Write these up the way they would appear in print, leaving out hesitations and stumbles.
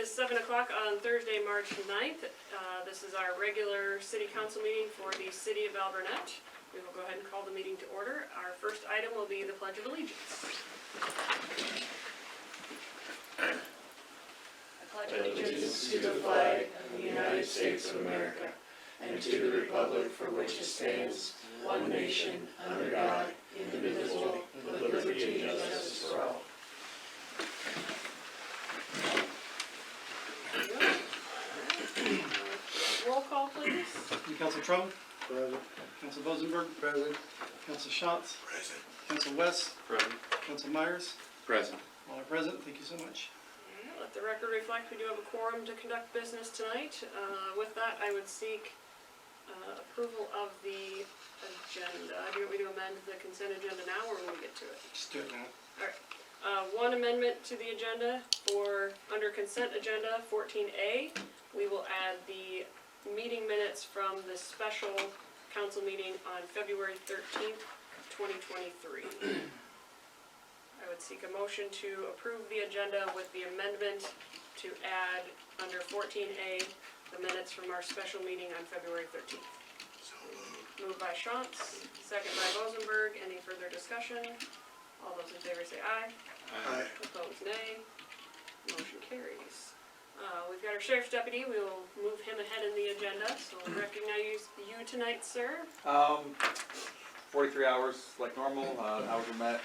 is 7 o'clock on Thursday, March 9th. This is our regular city council meeting for the city of Alburnett. We will go ahead and call the meeting to order. Our first item will be the Pledge of Allegiance. I pledge Allegiance to the flag of the United States of America and to the republic for which it stands, one nation, under God, indivisible, with liberty and justice for all. Roll call, please. Council Trump. Present. Council Bosenberg. Present. Council Schatz. Present. Council West. Present. Council Myers. Present. All are present. Thank you so much. Let the record reflect we do have a quorum to conduct business tonight. With that, I would seek approval of the agenda. Do you want me to amend the consent agenda now, or when we get to it? Just do it now. One amendment to the agenda for, under consent agenda 14A, we will add the meeting minutes from the special council meeting on February 13th, 2023. I would seek a motion to approve the agenda with the amendment to add under 14A the minutes from our special meeting on February 13th. So moved. Moved by Schantz, second by Bosenberg. Any further discussion? All those in favor say aye. Aye. Opposed, nay. Motion carries. We've got our sheriff's deputy. We will move him ahead in the agenda. So we'll recognize you tonight, sir. 43 hours like normal. Hours were met.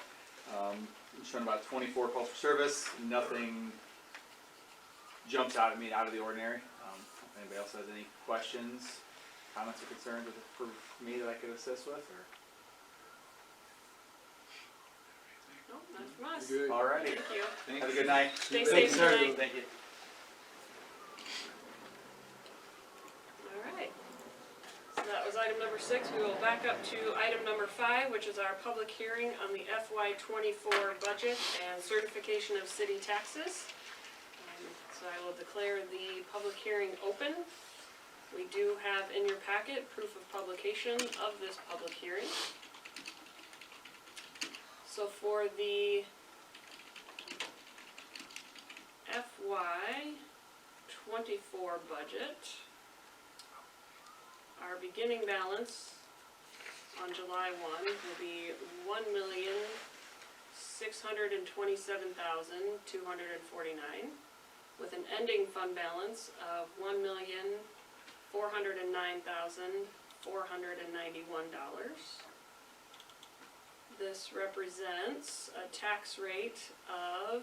Showing about 24 calls for service. Nothing jumps out at me out of the ordinary. If anybody else has any questions, comments, or concerns for me that I could assist with, or No, not from us. Good. alrighty. Thank you. Have a good night. Stay Thank safe you, sir. tonight. Thank you. All right. So that was item number 6. We will back up to item number 5, which is our public hearing on the FY24 budget and certification of city taxes. So I will declare the public hearing open. We do have in your packet proof of publication of this public hearing. So for the FY24 budget, our beginning balance on July 1 will be $1,627,249, with an ending fund balance of $1,409,491. This represents a tax rate of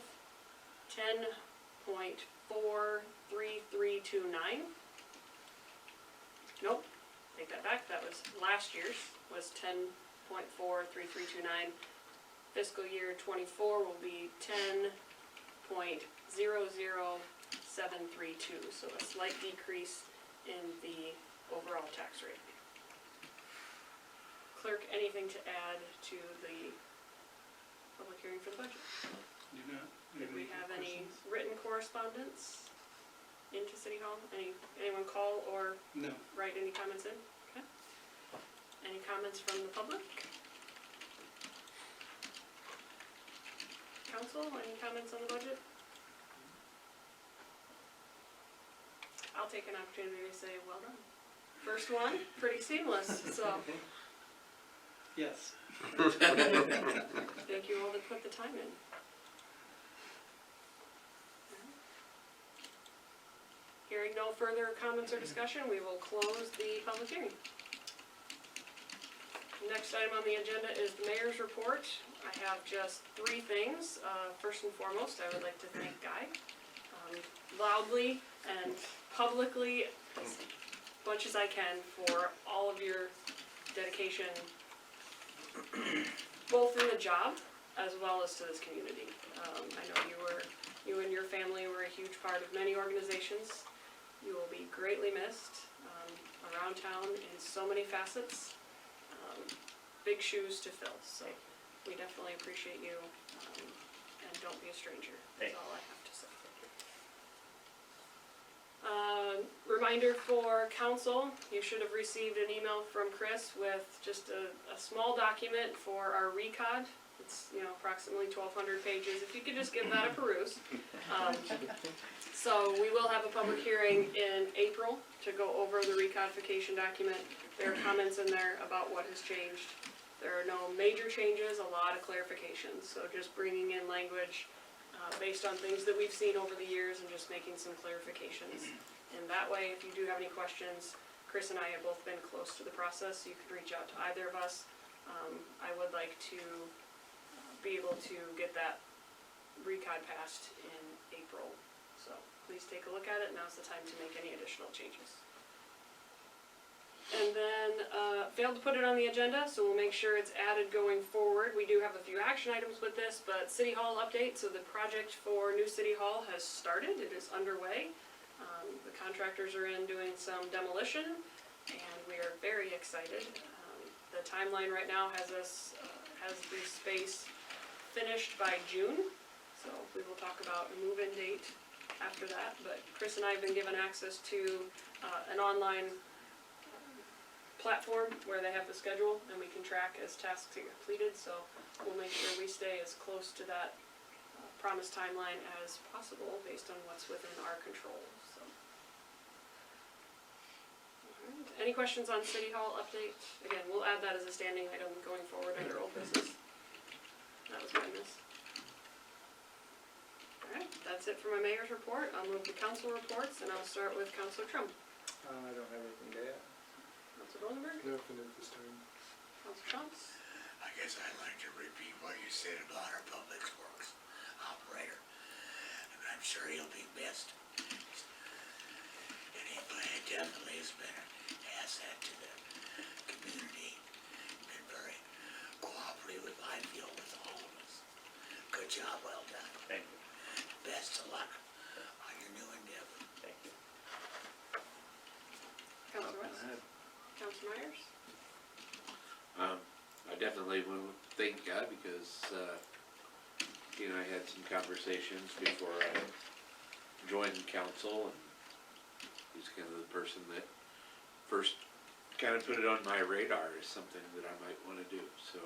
10.43329. Nope, take that back. That was last year's, was 10.43329. Fiscal year 24 will be 10.00732. So a slight decrease in the overall tax rate. Clerk, anything to add to the public hearing for the budget? Do not. Did we have any questions? written correspondence into City Hall? Anyone call or No. write any comments in? Okay. Any comments from the public? Council, any comments on the budget? I'll take an opportunity to say well done. First one, pretty seamless, so Yes. thank you all that put the time in. Hearing no further comments or discussion, we will close the public hearing. Next item on the agenda is the mayor's report. I have just 3 things. First and foremost, I would like to thank Guy loudly and publicly, as much as I can, for all of your dedication, both in the job as well as to this community. I know you and your family were a huge part of many organizations. You will be greatly missed around town in so many facets. Big shoes to fill, so we definitely appreciate you, and don't be a stranger. That's all I have to say. Reminder for council, you should have received an email from Chris with just a small document for our recod. It's approximately 1,200 pages. If you could just give that a peruse. So we will have a public hearing in April to go over the recodification document. There are comments in there about what has changed. There are no major changes, a lot of clarifications, so just bringing in language based on things that we've seen over the years and just making some clarifications. And that way, if you do have any questions, Chris and I have both been close to the process, so you could reach out to either of us. I would like to be able to get that recod passed in April. So please take a look at it, now's the time to make any additional changes. And then, failed to put it on the agenda, so we'll make sure it's added going forward. We do have a few action items with this, but City Hall update, so the project for new City Hall has started, it is underway. The contractors are in doing some demolition, and we are very excited. The timeline right now has us, has the space finished by June, so we will talk about a move-in date after that, but Chris and I have been given access to an online platform where they have the schedule and we can track as tasks get completed, so we'll make sure we stay as close to that promised timeline as possible based on what's within our control, so. Alright, any questions on City Hall update? Again, we'll add that as a standing item going forward under old business. That was my miss. Alright, that's it for my mayor's report. I'll move to council reports and I'll start with Councilor Trump. I don't have anything to add. Councilor Rosenberg? Nothing at this time. Councilor Chomps? I guess I'd like to repeat what you said about our public works operator. And I'm sure he'll be missed. And he definitely has been an asset to the community. Been very cooperative, I feel, with all of us. Good job, well done. Thank you. Best of luck on your new endeavor. Thank you. Councilor West? Councilor Myers? I definitely want to thank God because, he and I had some conversations before I joined council, and he's kind of the person that first kind of put it on my radar as something that I might want to do, so,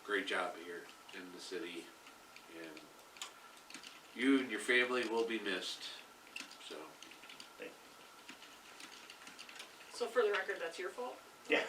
great job here in the city, and you and your family will be missed, so. So for the record, that's your fault? Yeah.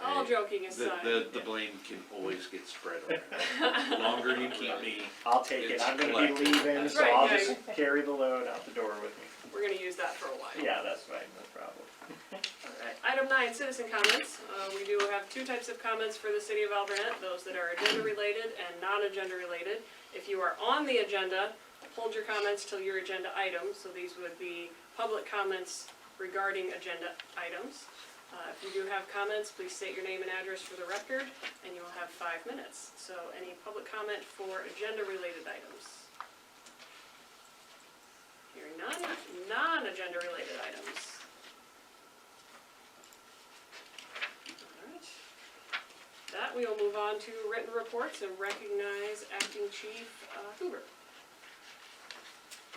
All joking aside. The blame can always get spread around. The longer you keep me, I'll take it. It's I'm gonna collective. be leaving, That's so right, I'll yeah. just carry the load out the door with me. We're gonna use that for a while. Yeah, that's fine, no problem. Alright, item 9, citizen comments. We do have two types of comments for the city of Alburnett, those that are agenda related and non-agenda related. If you are on the agenda, hold your comments till your agenda item, so these would be public comments regarding agenda items. If you do have comments, please state your name and address for the record, and you will have 5 minutes. So any public comment for agenda related items? Hearing none, non-agenda related items. Alright. That we will move on to written reports and recognize Acting Chief Hoover.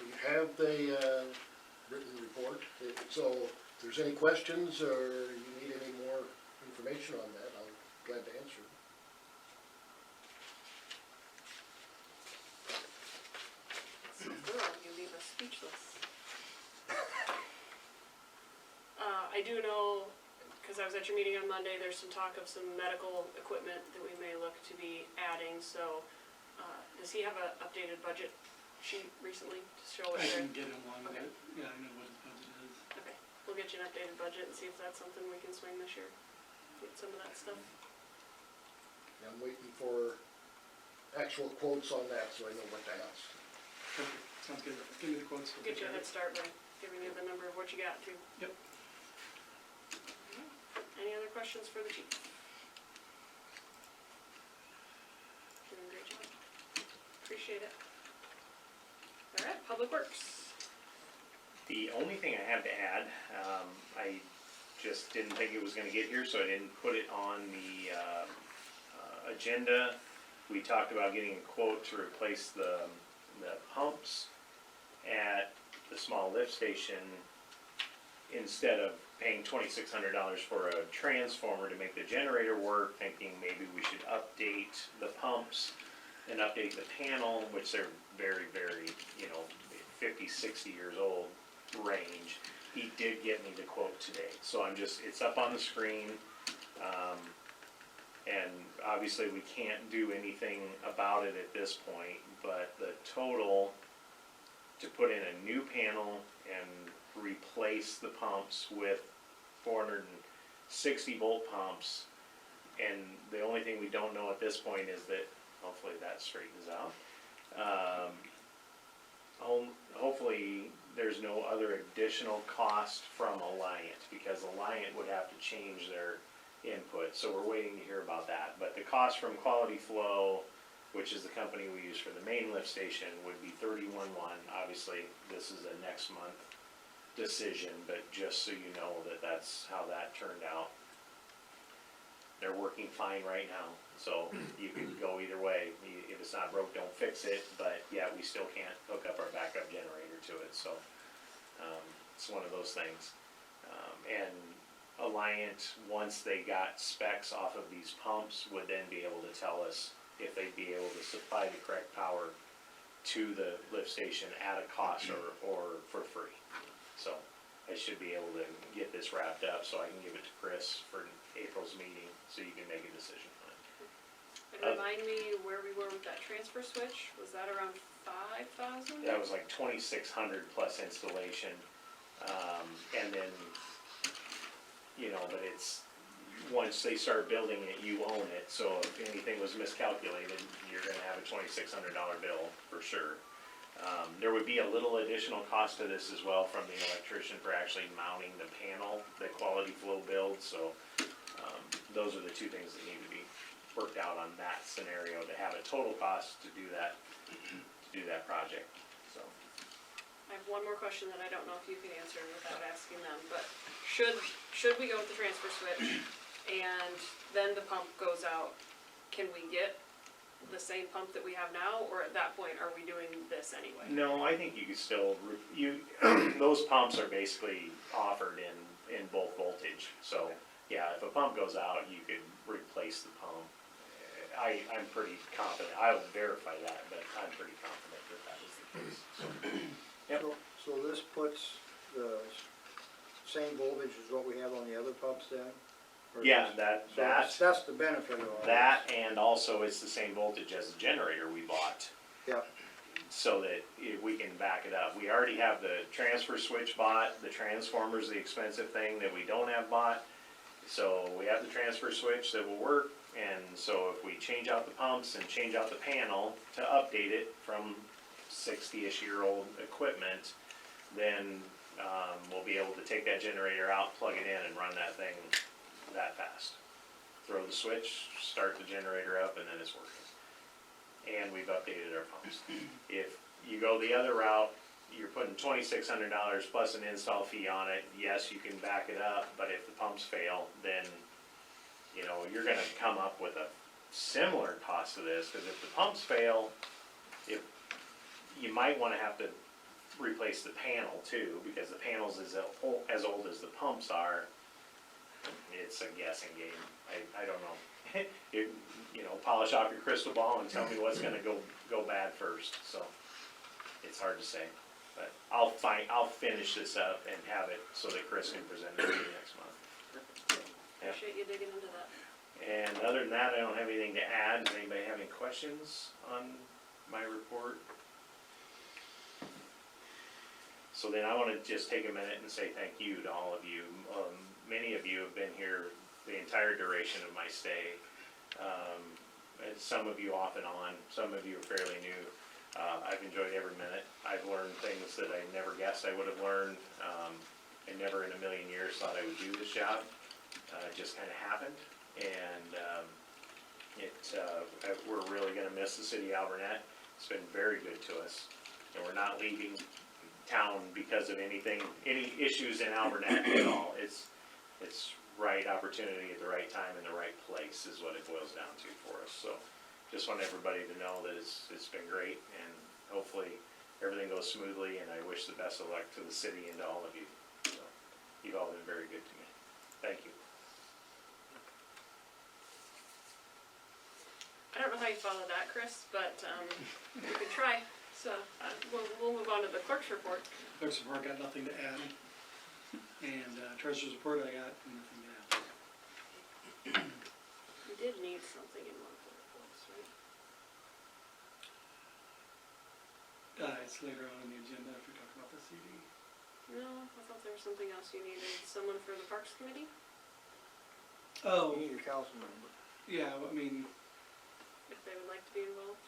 You have the written report, so if there's any questions or you need any more information on that, I'm glad to answer. So thorough, you leave us speechless. I do know, because I was at your meeting on Monday, there's some talk of some medical equipment that we may look to be adding, so, does he have an updated budget sheet recently to show what I they're? can get him one, Okay. but, yeah, I know what his budget is. Okay, we'll get you an updated budget and see if that's something we can swing this year, get some of that stuff. I'm waiting for actual quotes on that, so I know what to ask. Perfect, sounds good. Give me the quotes. We'll get you a head start by giving you the number of what you got too. Yep. Any other questions for the chief? Doing a great job. Appreciate it. All right, Public Works. The only thing I have to add, I just didn't think it was gonna get here, so I didn't put it on the, agenda. We talked about getting a quote to replace the pumps at the small lift station instead of paying $2,600 for a transformer to make the generator work, thinking maybe we should update update the pumps and update the panel, which they're very, very, 50, 60 years old range. He did get me the quote today, so it's up on the screen. And obviously we can't do anything about it at this point, but the total to put in a new panel and replace the pumps with 460 volt pumps, and the only thing we don't know at this point is that, hopefully that straightens out. Hopefully there's no other additional cost from Alliant, because Alliant would have to change their input, so we're waiting to hear about that. But the cost from Quality Flow, which is the company we use for the main lift station, would be $31,100. Obviously, this is a next month decision, but just so you know that that's how that turned out. They're working fine right now, so you can go either way. If it's not broke, don't fix it, but yeah, we still can't hook up our backup generator to it, so it's one of those things. And Alliant, once they got specs off of these pumps, would then be able to tell us if they'd be able to supply the correct power to the lift station at a cost or for free. So I should be able to get this wrapped up so I can give it to Chris for April's meeting, so you can make a decision on it. And remind me where we were with that transfer switch, was that around 5,000? That was like 2,600 plus installation, and then, but it's, once they start building it, you own it, so if anything was miscalculated, you're gonna have a $2,600 bill for sure. There would be a little additional cost to this as well from the electrician for actually mounting the panel, the Quality Flow build, so those are the two things that need to be worked out on that scenario to have a total cost to do that project, so. I have one more question that I don't know if you can answer without asking them, but should we go with the transfer switch and then the pump goes out, can we get the same pump that we have now, or at that point, are we doing this anyway? No, I think you could still, those pumps are basically offered in both voltage, so, yeah, if a pump goes out, you could replace the pump. I'm pretty confident, I'll verify that, but I'm pretty confident that is the case, so. Yep. So this puts the same voltage as what we have on the other pumps then? Or Yeah, just- so that's the benefit of all this. that, and also it's the same voltage as the generator we bought. Yeah. So that if we can back it up. We already have the transfer switch bought, the transformer's the expensive thing that we don't have bought. So we have the transfer switch that will work, and so if we change out the pumps and change out the panel to update it from 60-ish year old equipment, then we'll be able to take that generator out, plug it in, and run that thing that fast. Throw the switch, start the generator up, and then it's working. And we've updated our pumps. If you go the other route, you're putting $2,600 plus an install fee on it. Yes, you can back it up, but if the pumps fail, then you're gonna come up with a similar cost to this, because if the pumps fail, you might wanna have to replace the panel too, because the panel's as old as the pumps are. It's a guessing game. I don't know. Polish off your crystal ball and tell me what's gonna go bad first, so it's hard to say. But I'll finish this up and have it so that Chris can present it to you next month. Yeah. Appreciate you digging into that. And other than that, I don't have anything to add. Does anybody have any questions on my report? So then I wanna just take a minute and say thank you to all of you. Many of you have been here the entire duration of my stay. And some of you off and on, some of you are fairly new. I've enjoyed every minute. I've learned things that I never guessed I would have learned. I never in a million years thought I would do this job. It just kinda happened. And we're really gonna miss the city of Alburnett. It's been very good to us. And we're not leaving town because of any issues in Alburnett at all. It's right opportunity at the right time in the right place is what it boils down to for us. So just want everybody to know that it's been great, and hopefully everything goes smoothly, and I wish the best of luck to the city and to all of you. So you've all been very good to me. Thank you. I don't how you follow that, Chris, but, you could try. So, we'll move on to the clerk's report. Clerk's report, got nothing to add. And treasurer's report, I got nothing to add. We did need something in one of the reports, right? It's later on in the agenda if we talk about the CD. No, I thought there was something else you needed. Someone for the Parks Committee? Oh, You need a council member. yeah, I mean, If they would like to be involved?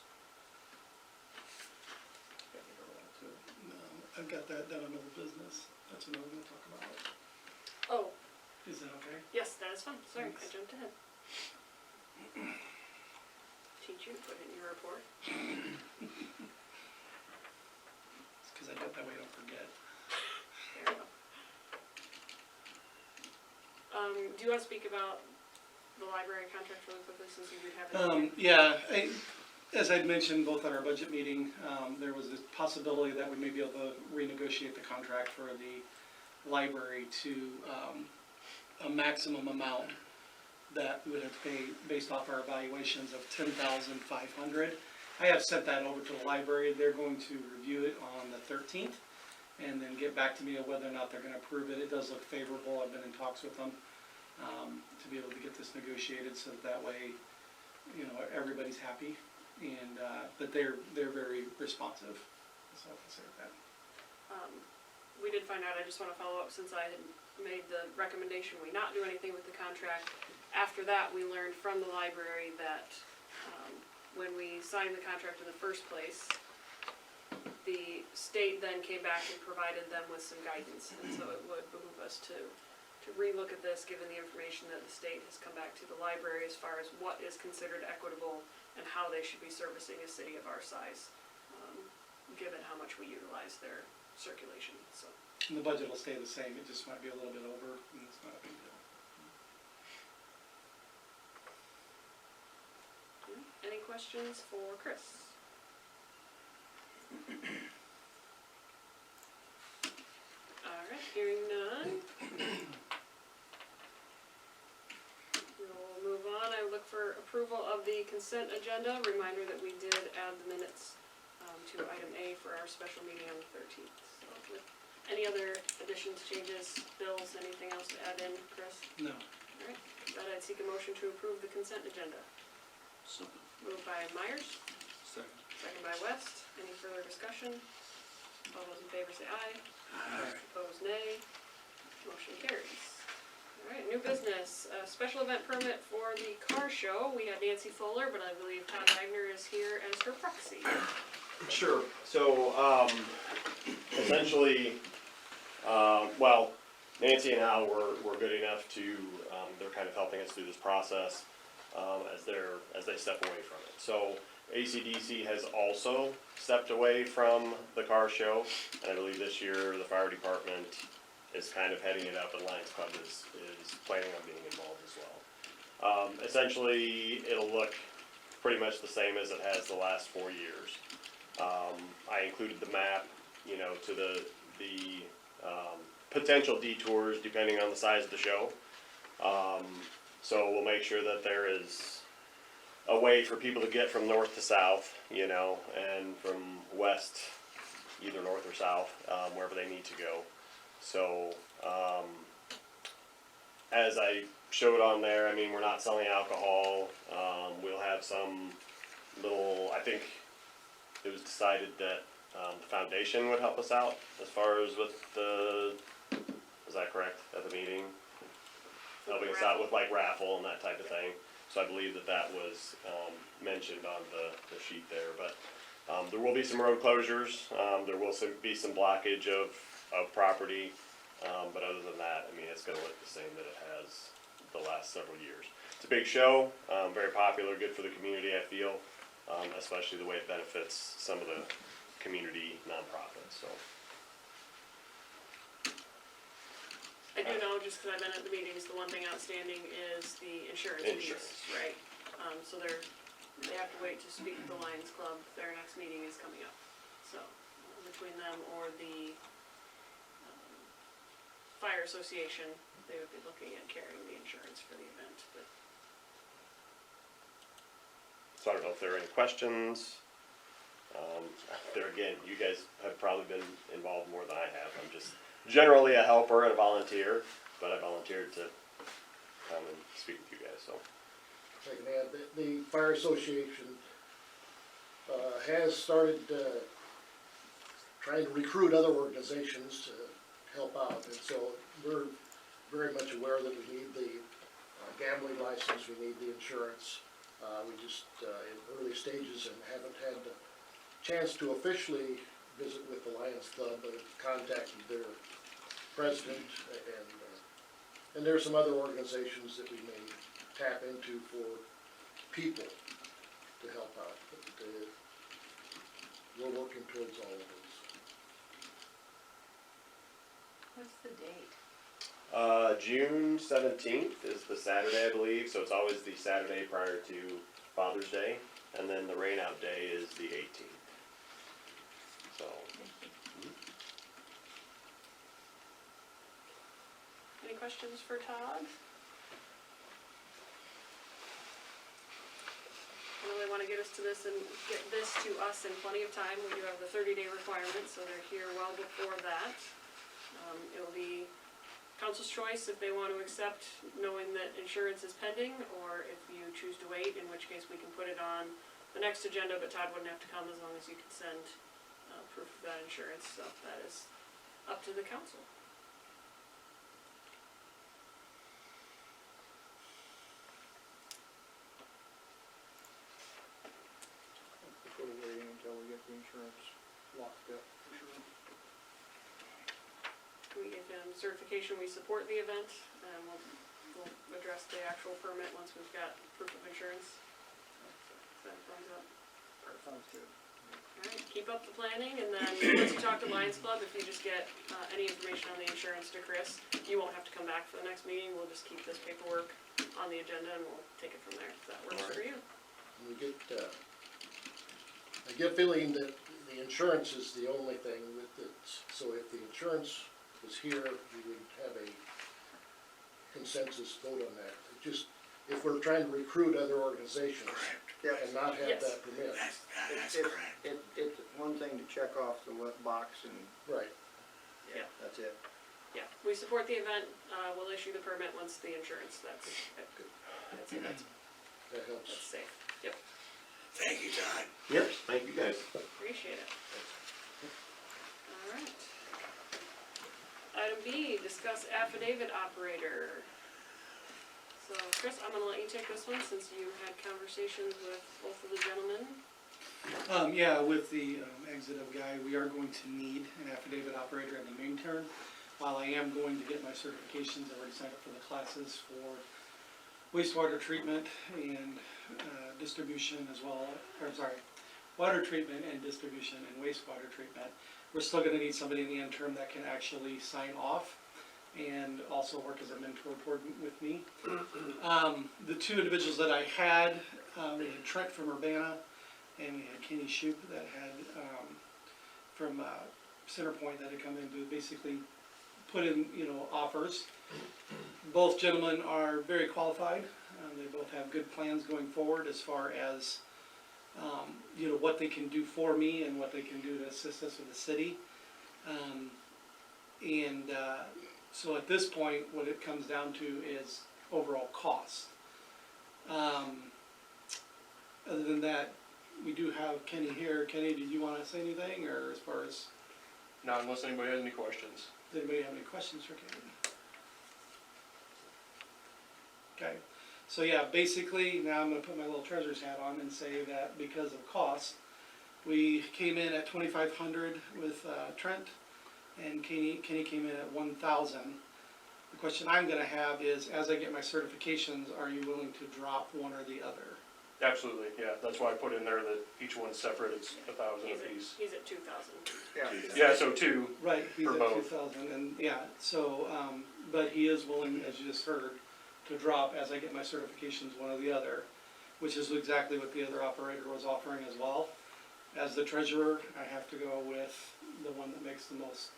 no, I've got that down on old business. That's what I was gonna talk about. Oh, Is that okay? yes, that is fine. Sorry, I Thanks. jumped ahead. Teach you to put in your report. It's because I do it that way I don't forget. Fair enough. Do you want to speak about the library contract really quickly since you would have it? Yeah, as I'd mentioned both at our budget meeting, there was a possibility that we may be able to renegotiate the contract for the library to a maximum amount that we would have to pay based off our evaluations of $10,500. I have sent that over to the library. They're going to review it on the 13th and then get back to me on whether or not they're gonna approve it. It does look favorable. I've been in talks with them to be able to get this negotiated so that way, you know, everybody's happy. And, but they're very responsive. That's all I can say with that. We did find out, I just want to follow up since I had made the recommendation we not do anything with the contract. After that, we learned from the library that when we signed the contract in the first place, the state then came back and provided them with some guidance. And so it would behoove us to relook at this, given the information that the state has come back to the library as far as what is considered equitable and how they should be servicing a city of our size, given how much we utilize their circulation, so. And the budget will stay the same. It just might be a little bit over, and it's not a big deal. Any questions for Chris? Alright, hearing none. We'll move on. I look for approval of the consent agenda. Reminder that we did add the minutes to item A for our special meeting on the 13th. So with any other additions, changes, bills, anything else to add in, Chris? No. Alright, with that I'd seek a motion to approve the consent agenda. Moved by Myers, second by West. Any further discussion? All those in favor say aye. Opposed, nay. Motion carries. Alright, new business, special event permit for the car show. We had Nancy Fuller, but I believe Todd Wagner is here as her proxy. Sure. So, essentially, well, Nancy and Al were good enough to, they're kind of helping us through this process, as they step away from it. So, AC/DC has also stepped away from the car show, and I believe this year the fire department is kind of heading it up, and Lions Club is planning on being involved as well. Essentially, it'll look pretty much the same as it has the last 4 years. I included the map, you know, to the potential detours depending on the size of the show. So we'll make sure that there is a way for people to get from north to south, you know, and from west, either north or south, wherever they need to go. So, as I showed on there, I mean, we're not selling alcohol. We'll have some little, I think it was decided that the foundation would help us out as far as with the, is that correct, at the meeting? Helping us out with like raffle and that type of thing. So I believe that was mentioned on the sheet there. But there will be some road closures. There will be some blockage of property. But other than that, I mean, it's going to look the same that it has the last several years. It's a big show, very popular, good for the community, I feel, especially the way it benefits some of the community nonprofits. So. I do know, just because I've been at the meetings, the one thing outstanding is the insurance piece, right? So they have to wait to speak with the Lions Club. Their next meeting is coming up. So between them or the fire association, they would be looking at carrying the insurance for the event. But So I don't know if there are any questions. There again, you guys have probably been involved more than I have. I'm just generally a helper and a volunteer, but I volunteered to come and speak with you guys, so. I can add, the Fire Association has started trying to recruit other organizations to help out, and so we're very much aware that we need the gambling license, we need the insurance. We just in early stages and haven't had the chance to officially visit with the Lions Club, but contacted their president, and there are some other organizations that we may tap into for people to help out, but we're working towards all of those. What's the date? June 17th is the Saturday, I believe, so it's always the Saturday prior to Father's Day, and then the rain out day is the 18th. So, Any questions for Todd? I really want to get us to this and get this to us in plenty of time. We do have the 30-day requirement, so they're here well before that. It'll be council's choice if they want to accept knowing that insurance is pending, or if you choose to wait, in which case we can put it on the next agenda, but Todd wouldn't have to come as long as you can send proof of that insurance, so that is up to the council. Sort of waiting until we get the insurance locked up for sure. We get certification, we support the event, and we'll address the actual permit once we've got proof of insurance. So, thumbs up. Sounds good. Alright, keep up the planning, and then once you talk to Lions Club, if you just get any information on the insurance to Chris, you won't have to come back for the next meeting, we'll just keep this paperwork on the agenda and we'll take it from there, if that works for you. We get, I get a feeling that the insurance is the only thing with it, so if the insurance was here, we would have a consensus vote on that. It just, if we're trying to recruit other organizations and not have Yes. that permit. It's one thing to check off the box and Right. that's it. Yeah, we support the event, we'll issue the permit once the insurance, that's it, That helps. that's safe, yep, Thank you, Todd. yep, thank you guys. appreciate it. Alright. Item B, discuss affidavit operator. So Chris, I'm gonna let you take this one since you had conversations with both of the gentlemen. Yeah, with the exit of Guy, we are going to need an affidavit operator in the main term. While I am going to get my certifications, I've already signed up for the classes for wastewater treatment and distribution as well, water treatment and distribution and wastewater treatment. We're still gonna need somebody in the interim that can actually sign off and also work as a mentor with me. The two individuals that I had, we had Trent from Urbana, and we had Kenny Shoup that had, from Centerpoint, that had come in to basically put in, offers. Both gentlemen are very qualified. They both have good plans going forward as far as, what they can do for me and what they can do to assist us with the city. So at this point, what it comes down to is overall cost. Other than that, we do have Kenny here. Kenny, did you want to say anything, or as far as, Not unless anybody has any questions. does anybody have any questions for Kenny? Okay, so yeah, basically, now I'm gonna put my little treasurer's hat on and say that because of cost, we came in at 2,500 with Trent, and Kenny came in at 1,000. The question I'm gonna have is, as I get my certifications, are you willing to drop one or the other? Absolutely, yeah, that's why I put in there that each one's separate, it's 1,000 apiece. He's at 2,000. Yeah, so two, Right, he's For at both. 2,000, and yeah, so, but he is willing, as you just heard, to drop as I get my certifications, one or the other, which is exactly what the other operator was offering as well. As the treasurer, I have to go with the one that makes the most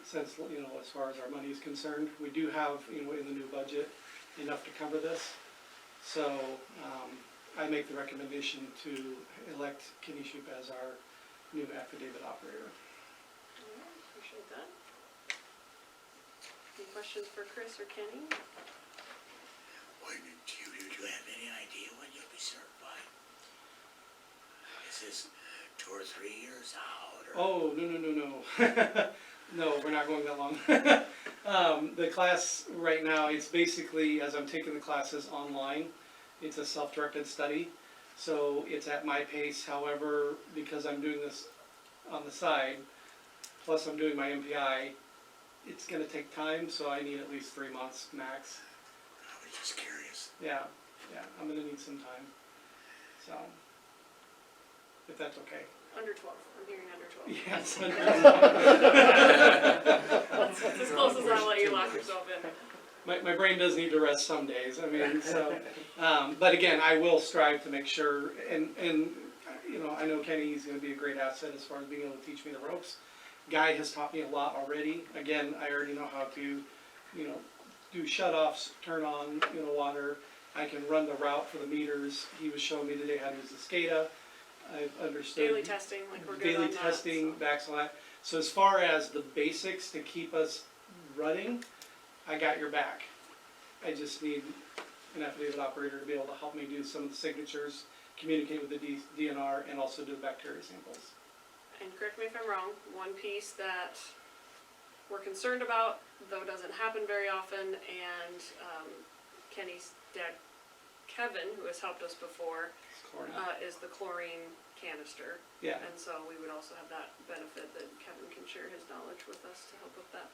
sense, as far as our money is concerned. We do have, in the new budget, enough to cover this. So, I make the recommendation to elect Kenny Shoup as our new affidavit operator. Alright, appreciate that. Any questions for Chris or Kenny? When do you have any idea when you'll be certified? Is this 2 or 3 years out, or? Oh, no. No, we're not going that long. The class right now, it's basically, as I'm taking the classes online, it's a self-directed study. So it's at my pace. However, because I'm doing this on the side, plus I'm doing my MPI, it's gonna take time, so I need at least 3 months max. I was just curious. Yeah, I'm gonna need some time. So, if that's okay. Under 12, I'm hearing under 12. Yes. That's as close as I'll let you lock yourself in. My brain does need to rest some days, I mean, so, but again, I will strive to make sure, and, you know, I know Kenny's gonna be a great asset as far as being able to teach me the ropes. Guy has taught me a lot already. Again, I already know how to, you know, do shut-offs, turn on, you know, water. I can run the route for the meters. He was showing me today how to use the SCADA. I've understood. Daily testing, like we're good on Daily that. testing, backslash. So as far as the basics to keep us running, I got your back. I just need an affidavit operator to be able to help me do some of the signatures, communicate with the DNR, and also do bacteria samples. And correct me if I'm wrong, one piece that we're concerned about, though doesn't happen very often, and Kenny's dad, Kevin, who has helped us before, is the chlorine canister. Yeah, And so we would also have that benefit that Kevin can share his knowledge with us to help with that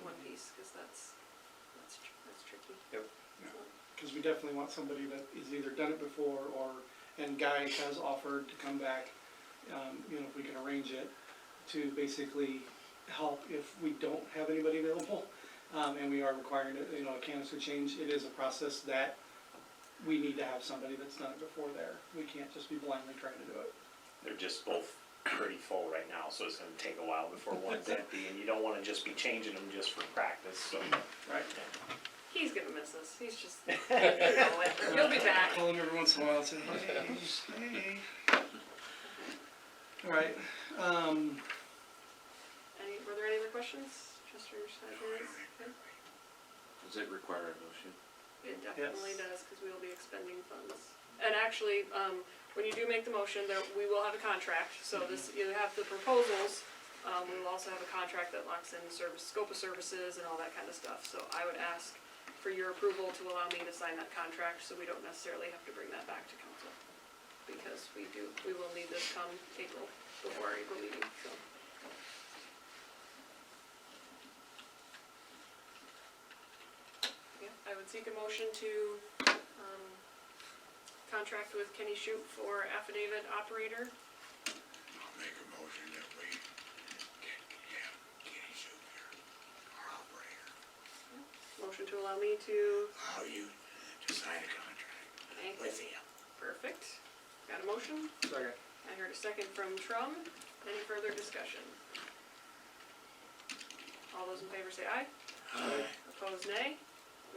one piece, because that's tricky. Yep. because we definitely want somebody that has either done it before or, and Guy has offered to come back, you know, if we can arrange it, to basically help if we don't have anybody available, and we are requiring, you know, a canister change. It is a process that we need to have somebody that's done it before there. We can't just be blindly trying to do it. They're just both pretty full right now, so it's gonna take a while before one's empty, and you don't wanna just be changing them just for practice, so. Right. He's gonna miss us, he's just, you know it, he'll be back. Call him every once in a while and say, hey. All right, Were there any other questions? Chester, okay. Does it require a motion? It definitely does, because we will be expending funds. And actually, when you do make the motion, we will have a contract, so this, you have the proposals, we will also have a contract that locks in scope of services and all that kind of stuff. So I would ask for your approval to allow me to sign that contract, so we don't necessarily have to bring that back to council. Because we will need this come April, before our April meeting, so. Yeah, I would seek a motion to, contract with Kenny Shoup for affidavit operator. I'll make a motion that we get Kenny Shoup here, our operator. Motion to allow me to, Allow you to sign a contract with him. perfect. Got a motion? Second. I heard a second from Trum. Any further discussion? All those in favor say aye. Aye. Opposed, nay.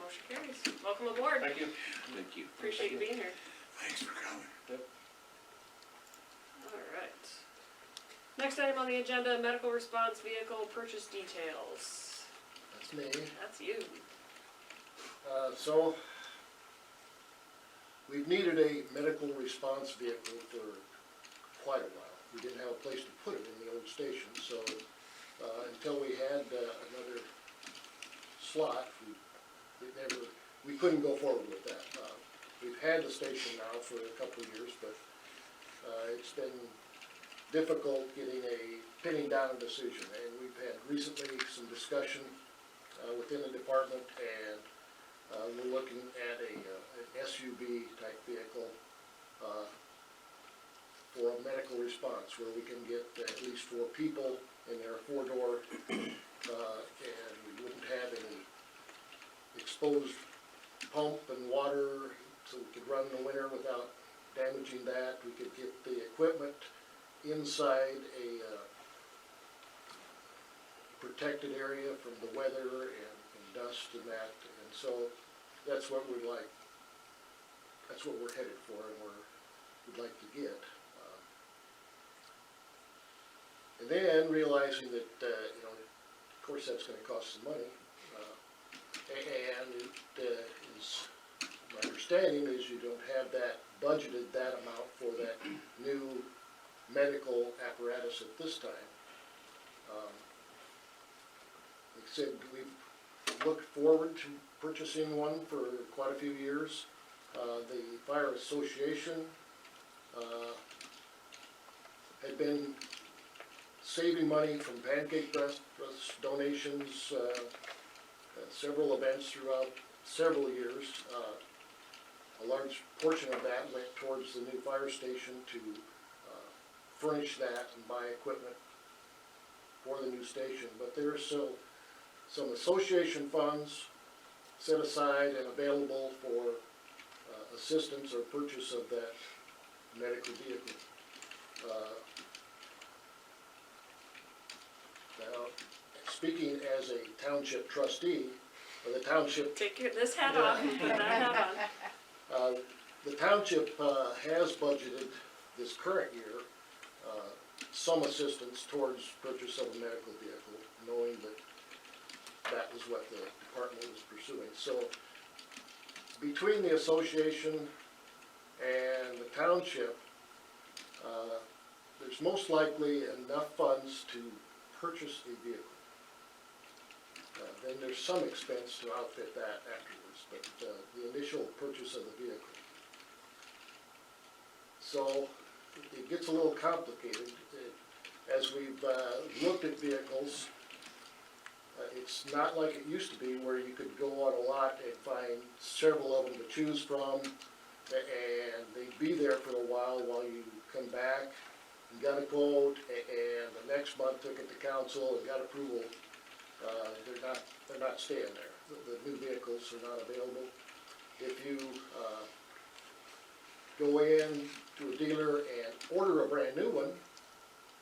Motion carries. Welcome aboard. Thank you. Thank you. Appreciate you being here. Thanks for coming. Alright. Next item on the agenda, medical response vehicle purchase details. That's me. That's you. So, we've needed a medical response vehicle for quite a while. We didn't have a place to put it in the old station, so, until we had, another slot, we couldn't go forward with that. We've had the station now for a couple of years, but, it's been difficult pinning down a decision. And we've had recently some discussion, within the department, and we're looking at an SUV type vehicle for a medical response, where we can get at least 4 people in there, 4-door, and we wouldn't have any exposed pump and water, so we could run in the winter without damaging that. We could get the equipment inside a protected area from the weather and dust and that, and so that's what we'd like that's what we're headed for and we'd like to get. And then realizing that, you know, of course that's gonna cost some money. And it is, my understanding is you don't have that budgeted, that amount for that new medical apparatus at this time. Like I said, we've looked forward to purchasing one for quite a few years. The Fire Association had been saving money from pancake breast donations, several events throughout several years. A large portion of that went towards the new fire station to furnish that and buy equipment for the new station. But there are still some association funds set aside and available for assistance or purchase of that medical vehicle. Now, speaking as a township trustee, or the township, Take this hat off and put that hat on. the township has budgeted this current year some assistance towards purchase of a medical vehicle, knowing that that was what the department was pursuing. So between the association and the township, there's most likely enough funds to purchase a vehicle. Then there's some expense to outfit that afterwards, but the initial purchase of the vehicle. So it gets a little complicated. As we've looked at vehicles, it's not like it used to be where you could go on a lot and find several of them to choose from, and they'd be there for a while you come back and got a quote, and the next month took it to council and got approval. They're not staying there. The new vehicles are not available. If you go in to a dealer and order a brand new one,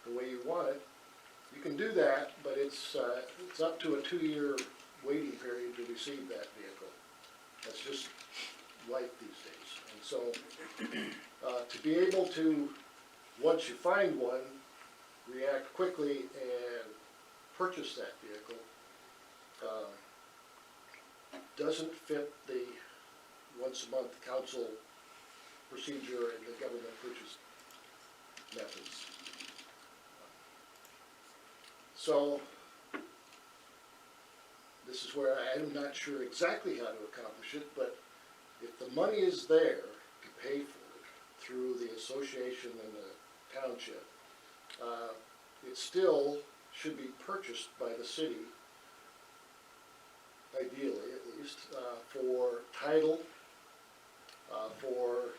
the way you want it, you can do that, but it's up to a 2-year waiting period to receive that vehicle. That's just life these days. And so, to be able to, once you find one, react quickly and purchase that vehicle, doesn't fit the once a month council procedure and the government purchase methods. So, this is where I'm not sure exactly how to accomplish it, but if the money is there to pay for it through the association and the township, it still should be purchased by the city, ideally at least, for title, for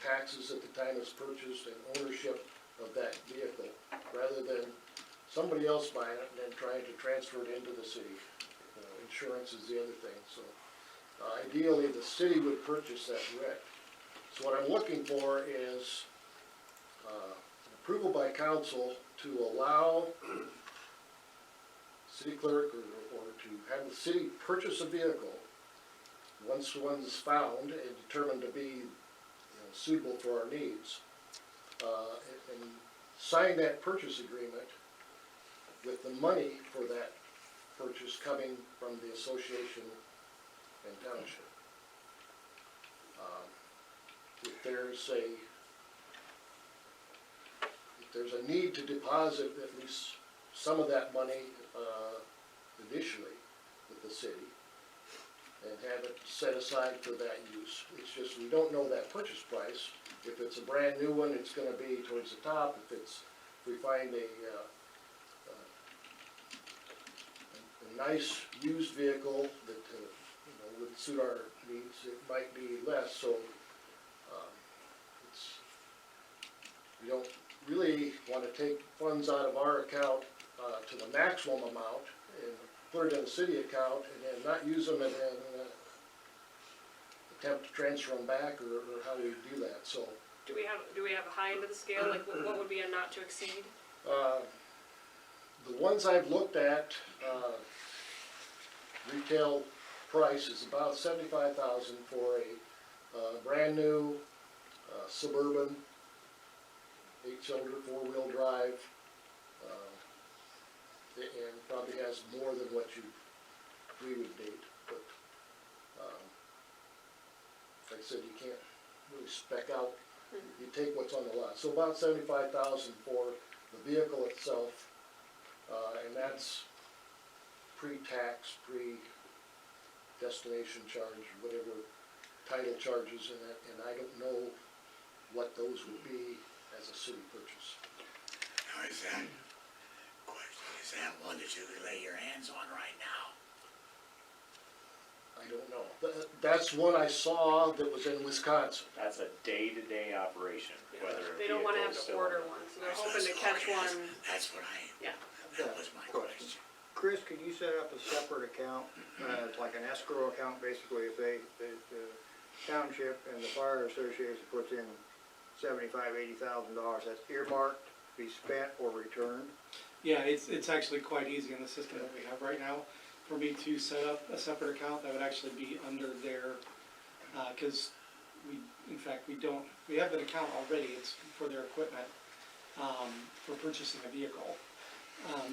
taxes at the time it's purchased, and ownership of that vehicle, rather than somebody else buying it and then trying to transfer it into the city. Insurance is the other thing, so ideally the city would purchase that direct. So what I'm looking for is approval by council to allow city clerk or to have the city purchase a vehicle once one's found and determined to be suitable for our needs, and sign that purchase agreement with the money for that purchase coming from the association and township. If there's a need to deposit at least some of that money initially with the city and have it set aside for that use. It's just we don't know that purchase price. If it's a brand new one, it's going to be towards the top. If we find a nice used vehicle that would suit our needs, it might be less. So we don't really want to take funds out of our account to the maximum amount and put it in the city account and then not use them and then attempt to transfer them back or how we do that. So Do we have a high end of the scale? Like what would be a not to exceed? the ones I've looked at, retail price is about $75,000 for a brand new, Suburban, 8-cylinder, 4-wheel drive, and probably has more than what we would need, but, like I said, you can't really spec out, you take what's on the lot. So about 75,000 for the vehicle itself, and that's pre-tax, pre-destination charge, whatever title charges in it, and I don't know what those would be as a city purchase. Now, is that one that you can lay your hands on right now? I don't know. That's one I saw that was in Wisconsin. That's a day-to-day operation, whether a They don't wanna have vehicle's to still- order one, so they're hoping to catch one, That's what yeah. that was my question. Chris, could you set up a separate account, like an escrow account, basically, if the township and the fire association puts in $75,000-80,000, that's earmarked to be spent or returned? Yeah, it's actually quite easy in the system that we have right now. For me to set up a separate account, that would actually be under their, cause we have an account already, it's for their equipment, for purchasing a vehicle.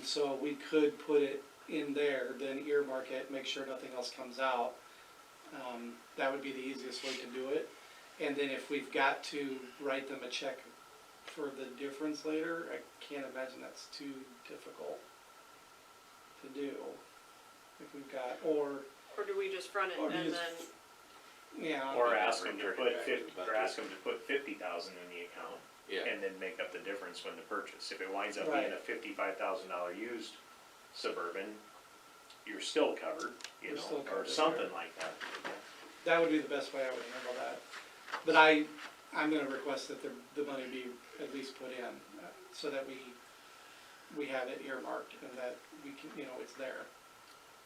So we could put it in there, then earmark it, make sure nothing else comes out. That would be the easiest way to do it. And then if we've got to write them a check for the difference later, I can't imagine that's too difficult to do. If we've got, or Or do we just front it Or and do you then, yeah. Or ask them to Return it put back to 50, the or budget. ask them to put 50,000 in the account, Yeah, and then make up the difference when the purchase. If it winds up Right. being a $55,000 used Suburban, you're still covered, you You're know, still or covered, something like that. That would be the best way I would handle that. But I'm gonna request that the money be at least put in, so that we have it earmarked and that we can, it's there.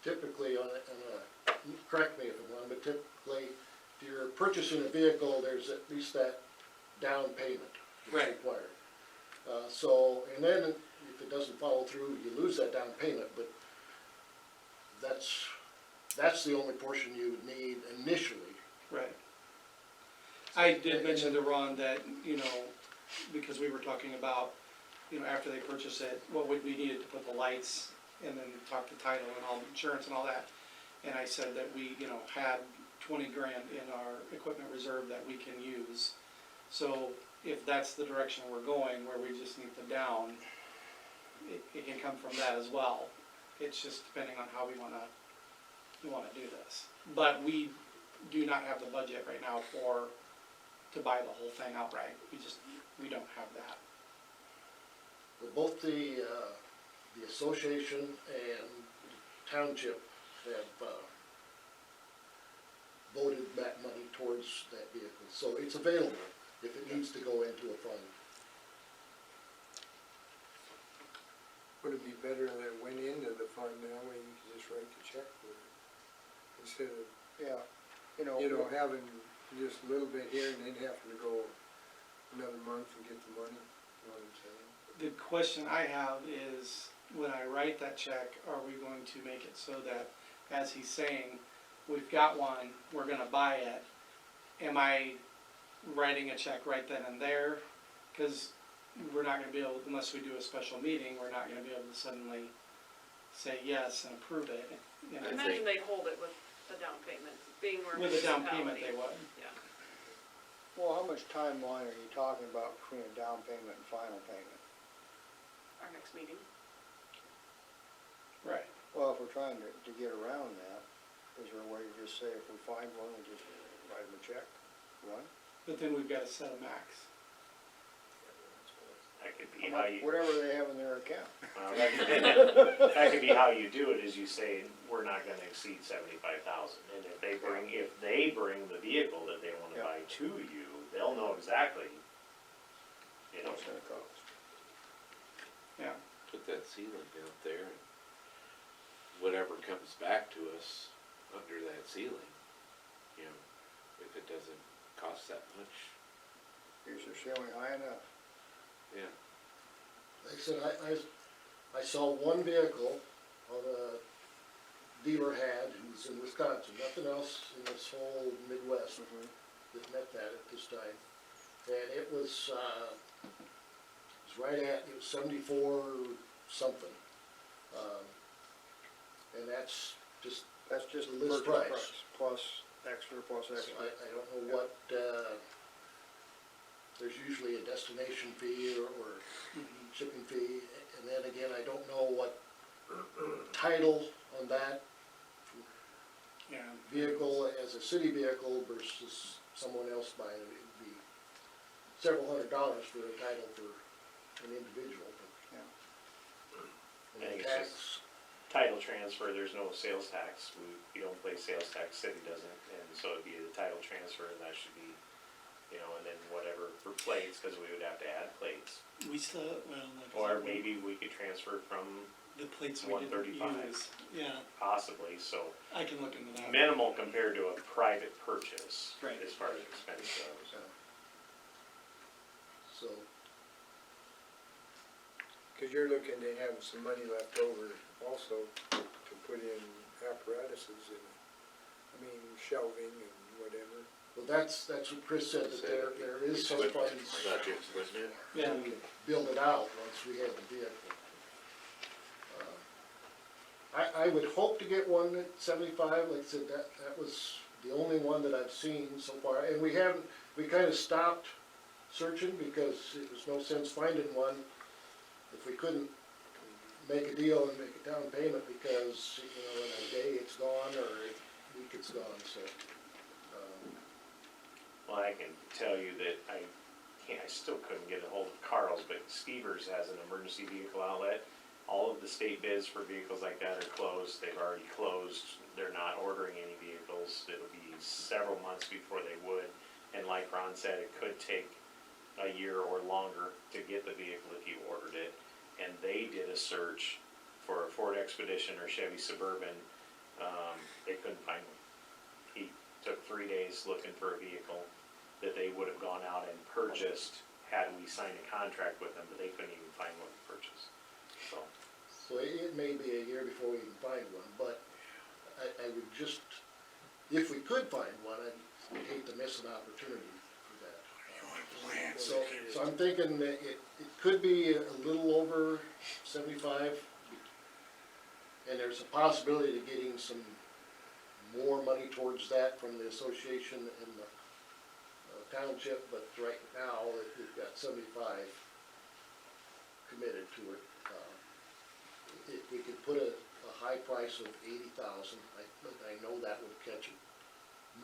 Typically correct me if I'm wrong, but typically, if you're purchasing a vehicle, there's at least that down payment that's Right. required. So, and then if it doesn't follow through, you lose that down payment, but that's the only portion you would need initially. Right. I did mention to Ron that, because we were talking about, after they purchase it, what would be needed to put the lights, and then talk to title and all, insurance and all that. And I said that we, had 20 grand in our equipment reserve that we can use. So if that's the direction we're going, where we just need the down, it can come from that as well. It's just depending on how we wanna do this. But we do not have the budget right now to buy the whole thing outright. We don't have that. But both the association and township have voted that money towards that vehicle. So it's available if it needs to go into a fund. Would it be better that it went into the fund, that way you could just write the check for it? Instead of, Yeah, having just a little bit here and then having to go another month and get the money, you know what I'm saying? The question I have is, when I write that check, are we going to make it so that, as he's saying, we've got one, we're gonna buy it, am I writing a check right then and there? Cause we're not gonna be able, unless we do a special meeting, we're not gonna be able to suddenly say yes and approve it, I imagine they'd hold it with the down payment, being we're a With a down payment, municipality. they would. Yeah, well, how much timeline are you talking about between a down payment and final payment? our next meeting. Right. Well, if we're trying to get around that, is there a way to just say if we find one, we just write them a check, run? But then we've gotta set a max. That could be how you, Whatever they have in their account. that could be how you do it, is you say, we're not gonna exceed 75,000. And if they bring the vehicle that they wanna Yeah. buy to you, they'll know exactly, What's it gonna cost? Yeah. put that ceiling out there, and whatever comes back to us under that ceiling, if it doesn't cost that much, Is the ceiling high enough? yeah. Like I said, I saw one vehicle on a dealer had, who's in Wisconsin, nothing else in this whole Midwest. that met that at this time. And it was right at, it was 74 something. And that's just, That's just The the list purchase price. price, plus extra, plus extra. I don't know what, there's usually a destination fee or shipping fee. And then again, I don't know what title on that Yeah. vehicle as a city vehicle versus someone else buying it. It'd be several $100s for a title for an individual. Yeah. And I think the it's tax, Title transfer, there's no sales tax, we don't pay sales tax, city doesn't, and so it'd be the title transfer, and that should be, you know, and then whatever for plates, cause we would have to add plates. We still, well, like I Or said, maybe we could transfer from the plates we didn't 135. use. Yeah, possibly, so I can look into that. minimal compared to a private purchase. Right. As far as expense goes. so, Cause you're looking to have some money left over also to put in apparatuses and, shelving and whatever. well, that's what Chris said, that there is some funds Budget, wasn't it? Yeah, to build it out once we have the vehicle. I would hope to get one at 75, like I said, that was the only one that I've seen so far, and we kinda stopped searching because it was no sense finding one if we couldn't make a deal and make a down payment because, in a day it's gone or a week it's gone, so. Well, I can tell you that I still couldn't get a hold of Carl's, but Stevers has an emergency vehicle outlet. All of the state bids for vehicles like that are closed, they've already closed, they're not ordering any vehicles, it'll be several months before they would. And like Ron said, it could take a year or longer to get the vehicle if you ordered it. And they did a search for a Ford Expedition or Chevy Suburban, they couldn't find one. He took 3 days looking for a vehicle that they would have gone out and purchased had we signed a contract with them, but they couldn't even find one to purchase, so. So it may be a year before we can find one, but I would just, if we could find one, I'd hate to miss an opportunity for that. So I'm thinking that it could be a little over 75, and there's a possibility of getting some more money towards that from the association and the township, but right now, we've got 75 committed to it. If we could put a high price of 80,000, I know that would catch it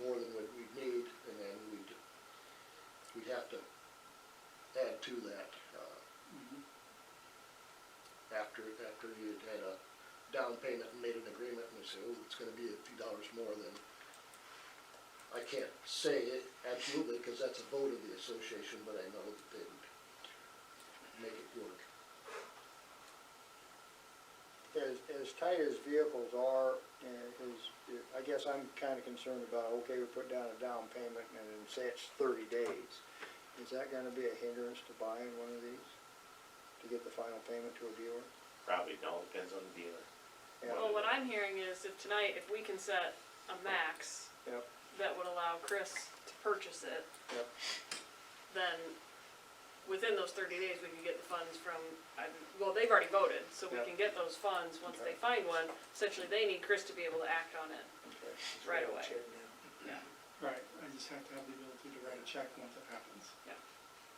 more than what we'd need, and then we'd have to add to that, after you'd had a down payment and made an agreement, and we say, oh, it's gonna be a few dollars more than, I can't say it absolutely, cause that's a vote of the association, but I know that they would make it work. As tight as vehicles are, I guess I'm kinda concerned about, okay, we put down a down payment and then say it's 30 days. Is that gonna be a hindrance to buying one of these? To get the final payment to a dealer? Probably don't, depends on the dealer. Yeah. Well, what I'm hearing is if tonight, if we can set a max Yep. that would allow Chris to purchase it, Yep. then within those 30 days, we can get the funds from, well, they've already voted, so we Yep. can get those funds once they Okay. find one. Essentially, they need Chris to be able to act on it Okay. right away. right, I just have to have the ability to write a check once it happens.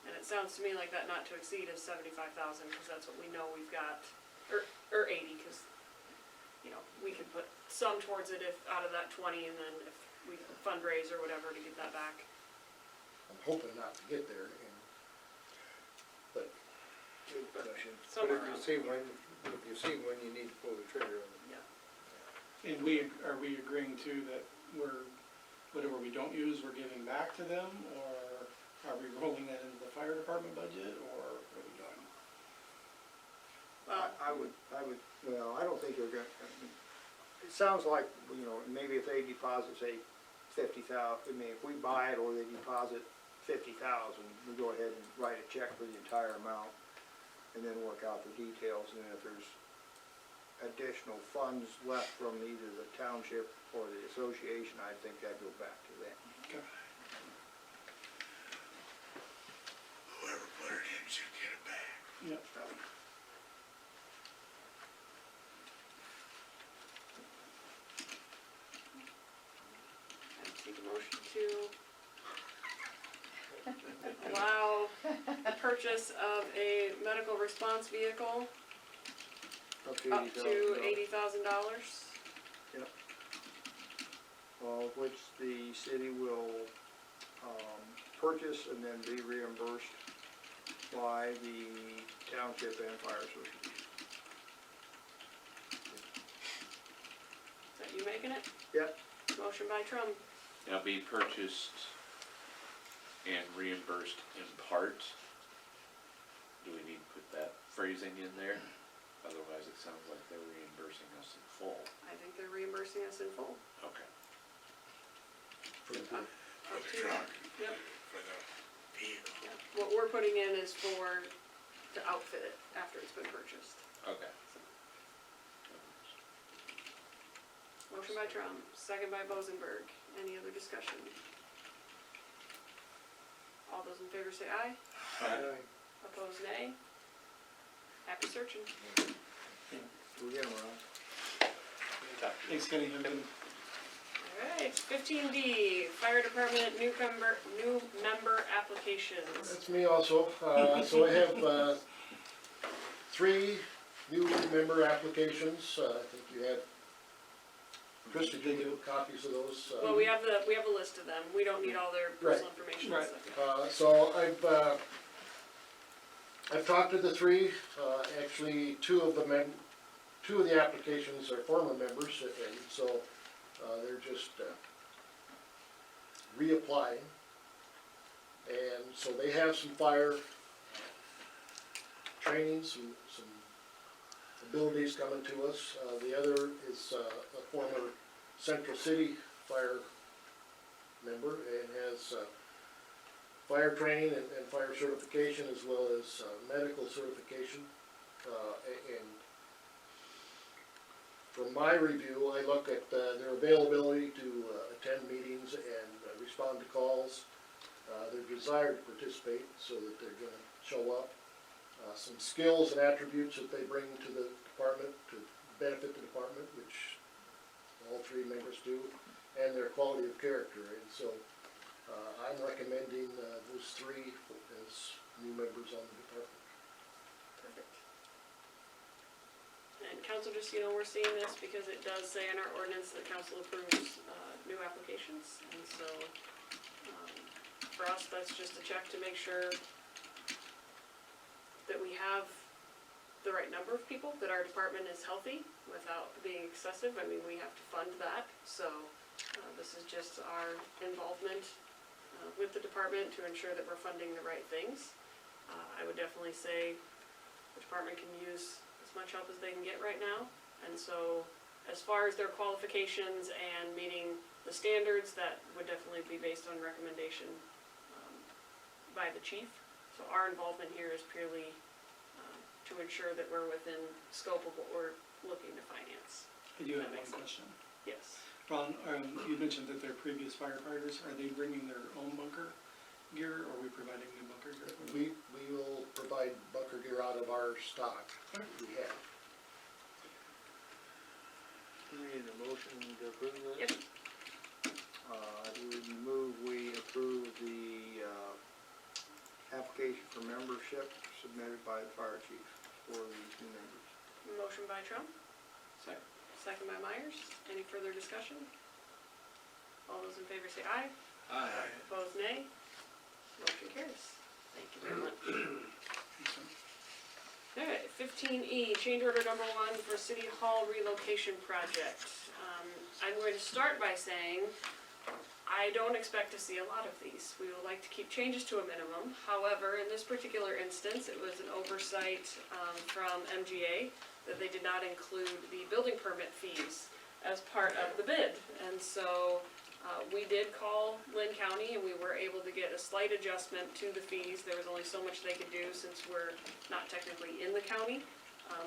And it sounds to me like that not to exceed is 75,000, because that's what we know we've got, or 80, because, we can put some towards it if, out of that 20, and then if we fundraise or whatever to get that back. I'm hoping not to get there, but Good question. But Somewhere if you around. see one, you need to pull the trigger on it. And are we agreeing to that whatever we don't use, we're giving back to them, or are we rolling that into the fire department budget, or what are we doing? Well, Well, I don't think they're gonna, it sounds like, maybe if they deposit, say, 50,000, if we buy it or they deposit 50,000, we go ahead and write a check for the entire amount and then work out the details, and then if there's additional funds left from either the township or the association, I think that'd go back to them. Okay. Yep. I take a motion to allow the purchase of a medical response vehicle Up to up to $80,000. Of which the city will, purchase and then be reimbursed by the township and fire association. Is that you making it? Yep. Motion by Trump. Now be purchased and reimbursed in part. Do we need to put that phrasing in there? Otherwise, it sounds like they're reimbursing us in full. I think they're reimbursing us in full. Okay. Up to, yep. Yeah. What we're putting in is to outfit it after it's been purchased. Okay. Motion by Trump, second by Bozenberg. Any other discussion? All those in favor say aye. Opposed, nay. Happy searching. We'll get them around. Thanks, Kenny. Alright, 15D, Fire Department new member applications. That's me also. So I have 3 new member applications. I think you had, Chris, did you get copies of those? Well, we have a list of them. We don't need all their personal information and Right. stuff. So I've talked to the 3. Actually, 2 of the applications are former members, and so they're just reapplying. And so they have some fire training, some abilities coming to us. The other is a former Central City fire member and has fire training and fire certification, as well as medical certification. And from my review, I look at their availability to attend meetings and respond to calls, their desire to participate so that they're gonna show up, some skills and attributes that they bring to the department to benefit the department, which all 3 members do, and their quality of character. And so I'm recommending those 3 as new members on the department. Perfect. And council, just so you know, we're seeing this because it does say in our ordinance that council approves new applications. And so for us, that's just a check to make sure that we have the right number of people, that our department is healthy without being excessive. I mean, we have to fund that. So this is just our involvement with the department to ensure that we're funding the right things. I would definitely say the department can use as much help as they can get right now. And so as far as their qualifications and meeting the standards, that would definitely be based on recommendation by the chief. So our involvement here is purely to ensure that we're within scope of what we're looking to finance. I do have That one makes sense. question. Yes. Ron, you mentioned that they're previous firefighters. Are they bringing their own bunker gear, or are we providing new bunker gear? We will provide bunker gear out of our stock we have. We need a motion to approve this? Yep. We move, we approve the, application for membership submitted by the fire chief for these new members. Motion by Trump. Second by Myers. Any further discussion? All those in favor say aye. Aye. Opposed, nay. Motion carries. Thank you very much. Alright, 15E, change order number 1 for City Hall relocation project. I'm going to start by saying, I don't expect to see a lot of these. We would like to keep changes to a minimum. However, in this particular instance, it was an oversight from MGA that they did not include the building permit fees as part of the bid. And so we did call Lynn County and we were able to get a slight adjustment to the fees. There was only so much they could do since we're not technically in the county.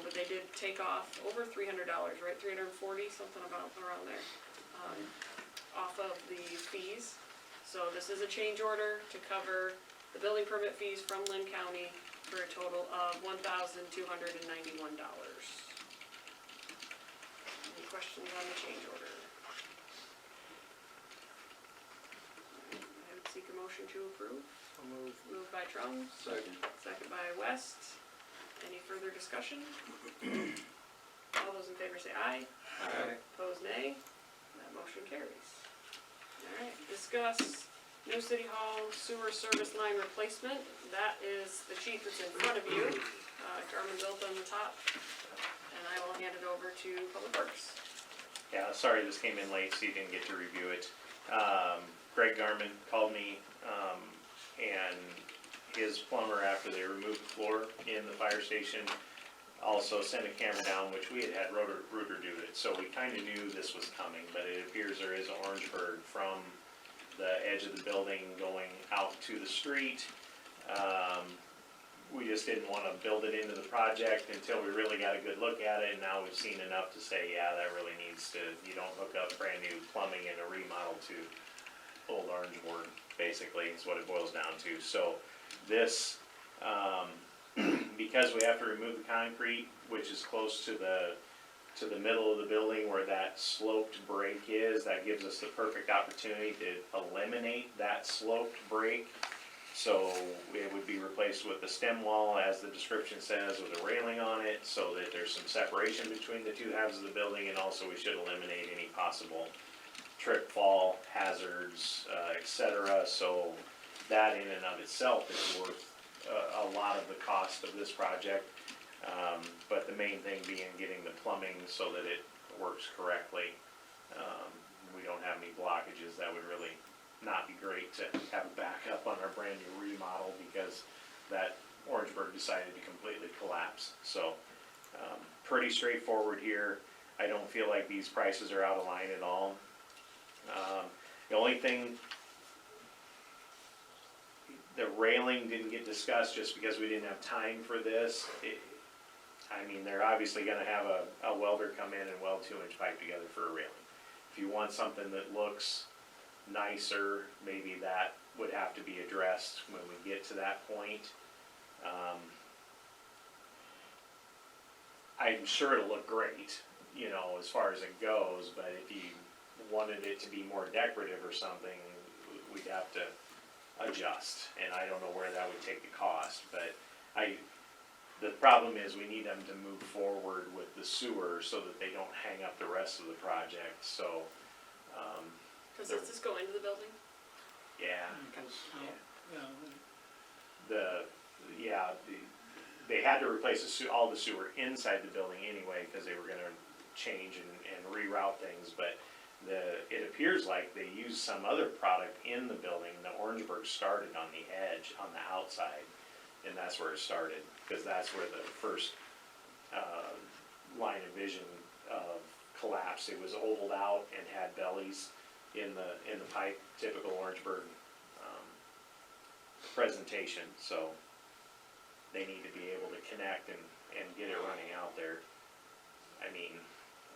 But they did take off over $300, right? $340, something around there, off of the fees. So this is a change order to cover the building permit fees from Lynn County for a total of $1,291. Any questions on the change order? I would seek a motion to approve. I'll move. Moved by Trung, Second. second by West. Any further discussion? All those in favor say aye. Aye. Opposed, nay. That motion carries. Alright, discuss new City Hall sewer service line replacement. That is the sheet that's in front of you. Garmin built on the top. And I will hand it over to Public Works. Yeah, sorry this came in late, so you didn't get to review it. Greg Garmin called me, and his plumber, after they removed the floor in the fire station, also sent a camera down, which we had Rooter do it, so we kinda knew this was coming, but it appears there is an Orangeburg from the edge of the building going out to the street. We just didn't wanna build it into the project until we really got a good look at it, and now we've seen enough to say, yeah, that really needs to, you don't hook up brand new plumbing in a remodel to old Orangeburg, basically, is what it boils down to. So this, because we have to remove the concrete, which is close to the middle of the building where that sloped break is, that gives us the perfect opportunity to eliminate that sloped break. So it would be replaced with the stem wall, as the description says, with a railing on it, so that there's some separation between the two halves of the building, and also we should eliminate any possible trip, fall, hazards, etc. So that in and of itself is worth a lot of the cost of this project. But the main thing being getting the plumbing so that it works correctly. We don't have any blockages. That would really not be great to have a backup on our brand new remodel, because that Orangeburg decided to completely collapse. So pretty straightforward here. I don't feel like these prices are out of line at all. The only thing, the railing didn't get discussed just because we didn't have time for this. I mean, they're obviously gonna have a welder come in and weld 2-inch pipe together for a railing. If you want something that looks nicer, maybe that would have to be addressed when we get to that point. I'm sure it'll look great, you know, as far as it goes, but if you wanted it to be more decorative or something, we'd have to adjust, and I don't know where that would take the cost, but the problem is we need them to move forward with the sewer so that they don't hang up the rest of the project, so, Does this go into the building? yeah. Yeah, They had to replace all the sewer inside the building anyway, because they were gonna change and reroute things, but it appears like they used some other product in the building. The Orangeburg started on the edge, on the outside, and that's where it started, because that's where the first line of vision collapsed. It was ovaled out and had bellies in the pipe, typical Orangeburg presentation, so they need to be able to connect and get it running out there. I mean,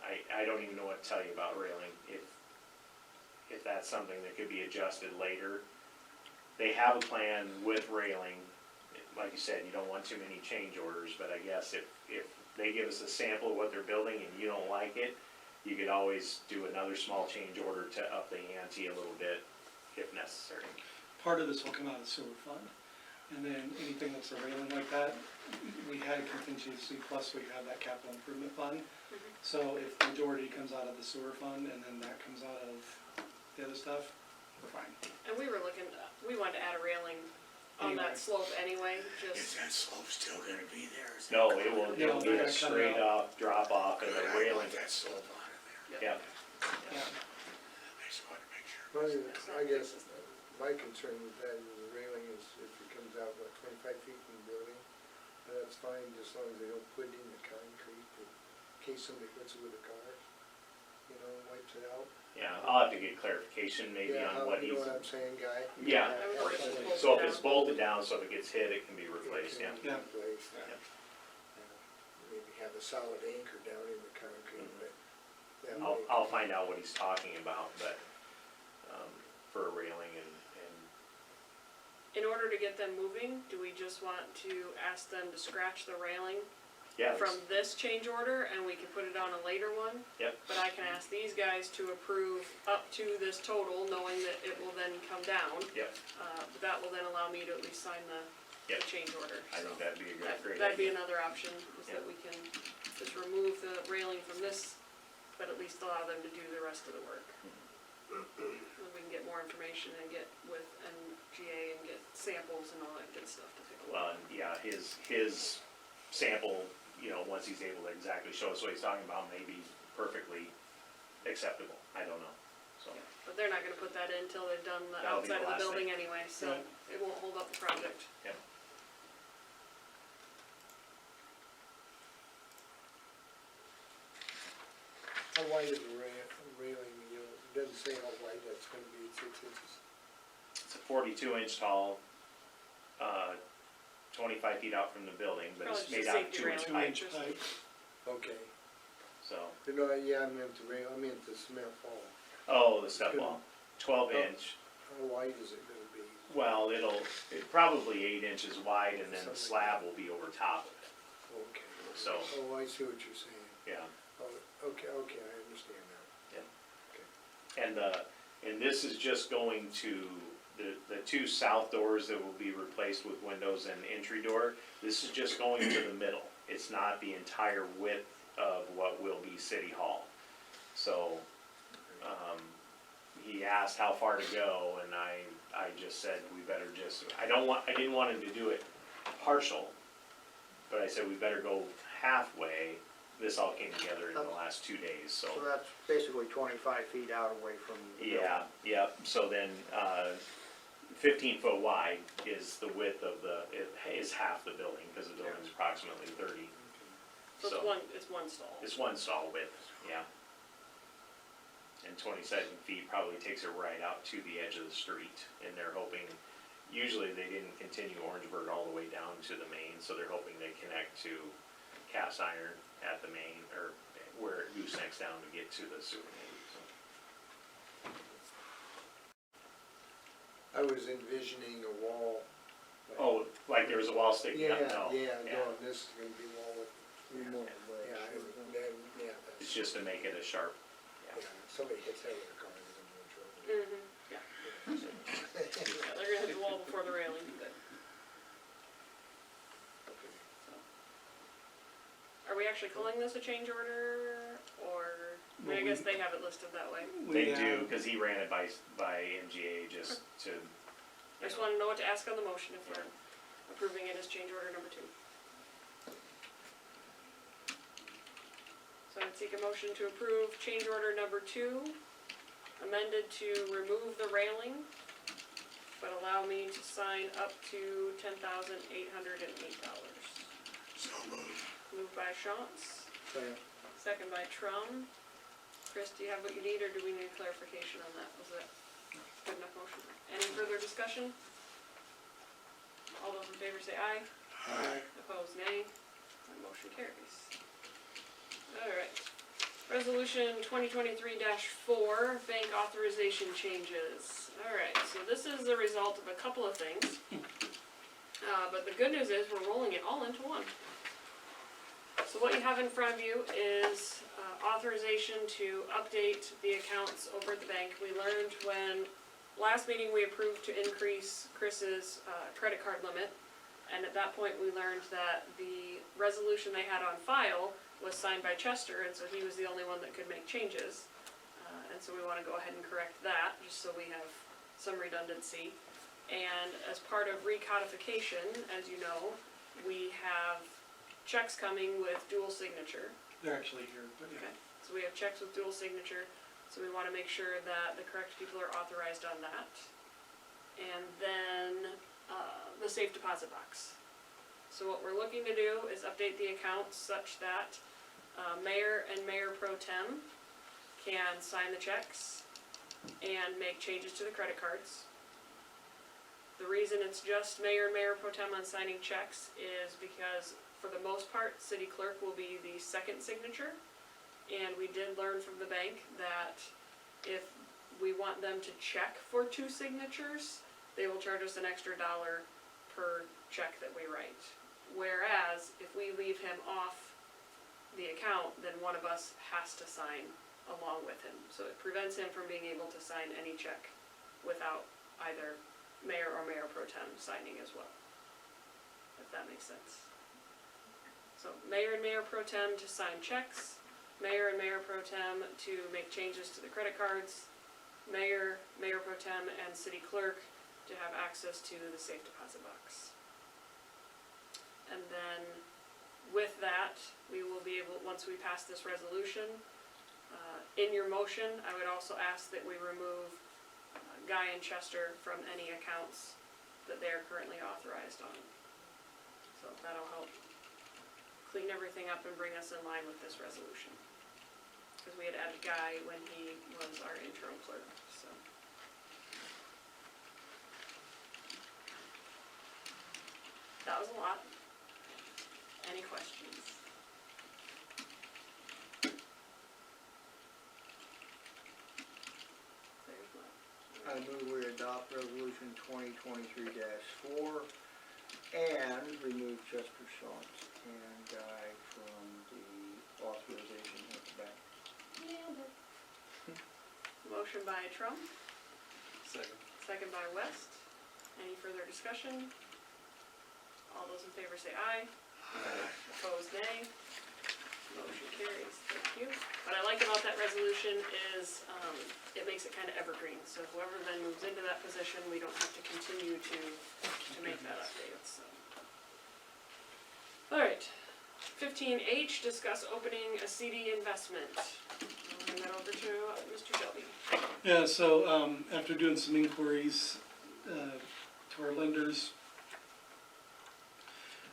I don't even know what to tell you about railing, if that's something that could be adjusted later. They have a plan with railing. Like you said, you don't want too many change orders, but I guess if they give us a sample of what they're building and you don't like it, you could always do another small change order to up the ante a little bit if necessary. part of this will come out of the sewer fund. And then anything that's a railing like that, we had contingency, plus we have that capital improvement fund. So if the majority comes out of the sewer fund and then that comes out of the other stuff, we're fine. And we were looking, we wanted to add a railing on that slope anyway, Is just, that slope still gonna be there? Is that No, gonna it'll be- be they're a gonna cut it straight out. off, drop off, and Good, the I railing, want that slope out of there. yeah. Yeah. I just wanted to make sure. I guess my concern with that is the railing is if it comes out, 25 feet from the building, that's fine, just as long as they don't put it in the concrete, in case somebody hits it with a car, you know, wipes it out. Yeah, I'll have to get clarification maybe Yeah, on what you he's, know what I'm saying, Guy? Yeah. I would work with both. so if it's bolted down, so if it gets hit, it can be replaced, yeah. Yeah. Replaced, Yeah. Maybe have a solid anchor down in the concrete, but that way. I'll find out what he's talking about, but, for a railing and in order to get them moving, do we just want to ask them to scratch the railing Yeah, from this change order, and we can put it on a later one? Yep. But I can ask these guys to approve up to this total, knowing that it will then come down. Yep. But that will then allow me to at least sign the Yep. change order. I think that'd be a great That'd be idea. another option, is that we can just remove the railing from this, but at least allow them to do the rest of the work. And we can get more information and get with MGA and get samples and all that good stuff to take a look Well, at. and yeah, his sample, you know, once he's able to exactly show us what he's talking about, may be perfectly acceptable. I don't know, so. Yeah, but they're not gonna put that in till they've done the That'll be outside the of the last building anyway, so Right. it won't hold up the project. How wide is the railing, you know, it doesn't say how wide that's gonna be, 6 inches. It's a 42-inch tall, 25 feet out from the building, but it's Probably made just out of safety 2-inch railing. pipe, 2-inch pipe. Okay. so. You know, yeah, I meant the rail, I meant the cement wall. Oh, the step wall, 12-inch. How wide is it gonna be? Well, it's probably 8 inches wide, and then the slab will be over top of it, Okay. so, Oh, I see what you're saying. yeah. Oh, okay, I understand now. And this is just going to, the two south doors that will be replaced with windows and entry door, this is just going to the middle. It's not the entire width of what will be City Hall. So, he asked how far to go, and I just said we better just, I didn't want him to do it partial, but I said we better go halfway. This all came together in the last 2 days, so. So that's basically 25 feet out away from the building. Yeah, so then, 15 foot wide is the width of is half the building, because the building's approximately 30. So So- it's one stall. It's one stall width, yeah. And 27 feet probably takes it right out to the edge of the street, and they're hoping, usually they didn't continue Orangeburg all the way down to the main, so they're hoping they connect to cast iron at the main, or where it goosenecks down to get to the sewer main, so. I was envisioning a wall. Oh, like there was a wall sticking Yeah, up? No. yeah, no, this is gonna be wall with, Remove the yeah, ledge. It's just to make it a sharp, yeah, if somebody hits that with a car, they're gonna be in trouble. Yeah. Yeah, they're gonna hit the wall before the railing, but. Are we actually calling this a change order, or, I mean, I guess they have it listed that way. they We, do, cause he ran it by MGA just to, I just wanna know what to ask on the motion if we're approving it as change order number 2. So I'd seek a motion to approve change order number 2, amended to remove the railing, but allow me to sign up to $10,808. Moved by Shantz, Second. second by Trum. Chris, do you have what you need, or do we need clarification on that? Was that good enough motion? Any further discussion? All those in favor say aye. Aye. Opposed, nay. And motion carries. Alright. Resolution 2023-4, bank authorization changes. Alright, so this is the result of a couple of things. But the good news is we're rolling it all into one. So what you have in front of you is authorization to update the accounts over at the bank. We learned when last meeting we approved to increase Chris's credit card limit. And at that point, we learned that the resolution they had on file was signed by Chester, and so he was the only one that could make changes. And so we wanna go ahead and correct that, just so we have some redundancy. And as part of recodification, as you know, we have checks coming with dual signature. they're actually here, but yeah. Okay, so we have checks with dual signature, so we wanna make sure that the correct people are authorized on that. And then, the safe deposit box. So what we're looking to do is update the accounts such that, mayor and mayor pro tem can sign the checks and make changes to the credit cards. The reason it's just mayor and mayor pro tem on signing checks is because, for the most part, city clerk will be the second signature. And we did learn from the bank that if we want them to check for 2 signatures, they will charge us an extra $1 per check that we write. Whereas, if we leave him off the account, then one of us has to sign along with him. So it prevents him from being able to sign any check without either mayor or mayor pro tem signing as well. If that makes sense. So mayor and mayor pro tem to sign checks, mayor and mayor pro tem to make changes to the credit cards, mayor, mayor pro tem, and city clerk to have access to the safe deposit box. And then with that, we will be able, once we pass this resolution, in your motion, I would also ask that we remove Guy and Chester from any accounts that they are currently authorized on. So that'll help clean everything up and bring us in line with this resolution. Because we had added Guy when he was our interim clerk, so. That was a lot. Any questions? There's one. I move we adopt resolution 2023-4 and remove Chester Shantz and Guy from the authorization at the back. Motion by Trump, Second. second by West. Any further discussion? All those in favor say aye. Opposed, nay. Motion carries. Thank you. What I like about that resolution is, it makes it kind of evergreen. So whoever then moves into that position, we don't have to continue to make that update, so. All right. 15H, discuss opening a CD investment. I'll hand that over to Mr. Shelby. Yeah, so, after doing some inquiries, to our lenders,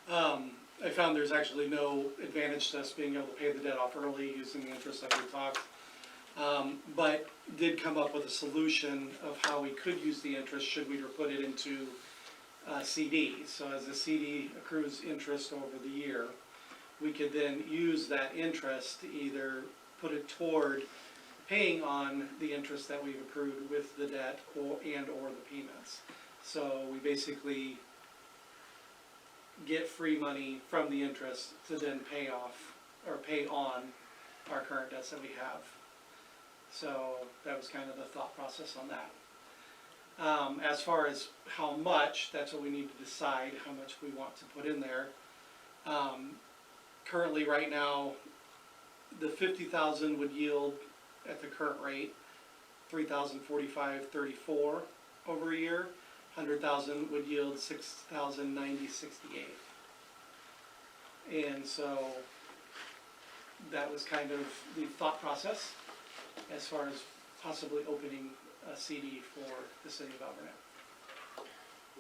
I found there's actually no advantage to us being able to pay the debt off early using the interest like we talked. But did come up with a solution of how we could use the interest should we put it into CD. So as the CD accrues interest over the year, we could then use that interest to either put it toward paying on the interest that we've accrued with the debt or the payments. So we basically get free money from the interest to then pay off or pay on our current debts that we have. So that was kind of the thought process on that. As far as how much, that's what we need to decide, how much we want to put in there. Currently, right now, the 50,000 would yield at the current rate $3,045.34 over a year. 100,000 would yield $6,090.68. And so that was kind of the thought process as far as possibly opening a CD for the city of Alburnett.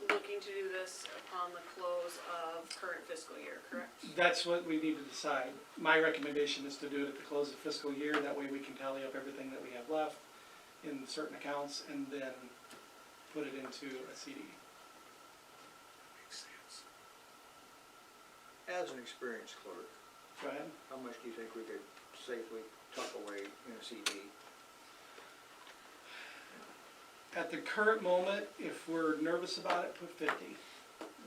Looking to do this upon the close of current fiscal year, correct? That's what we need to decide. My recommendation is to do it at the close of fiscal year. That way we can tally up everything that we have left in certain accounts and then put it into a CD. Makes sense. As an experienced clerk, Go ahead. how much do you think we could safely tuck away in a CD? At the current moment, if we're nervous about it, put 50,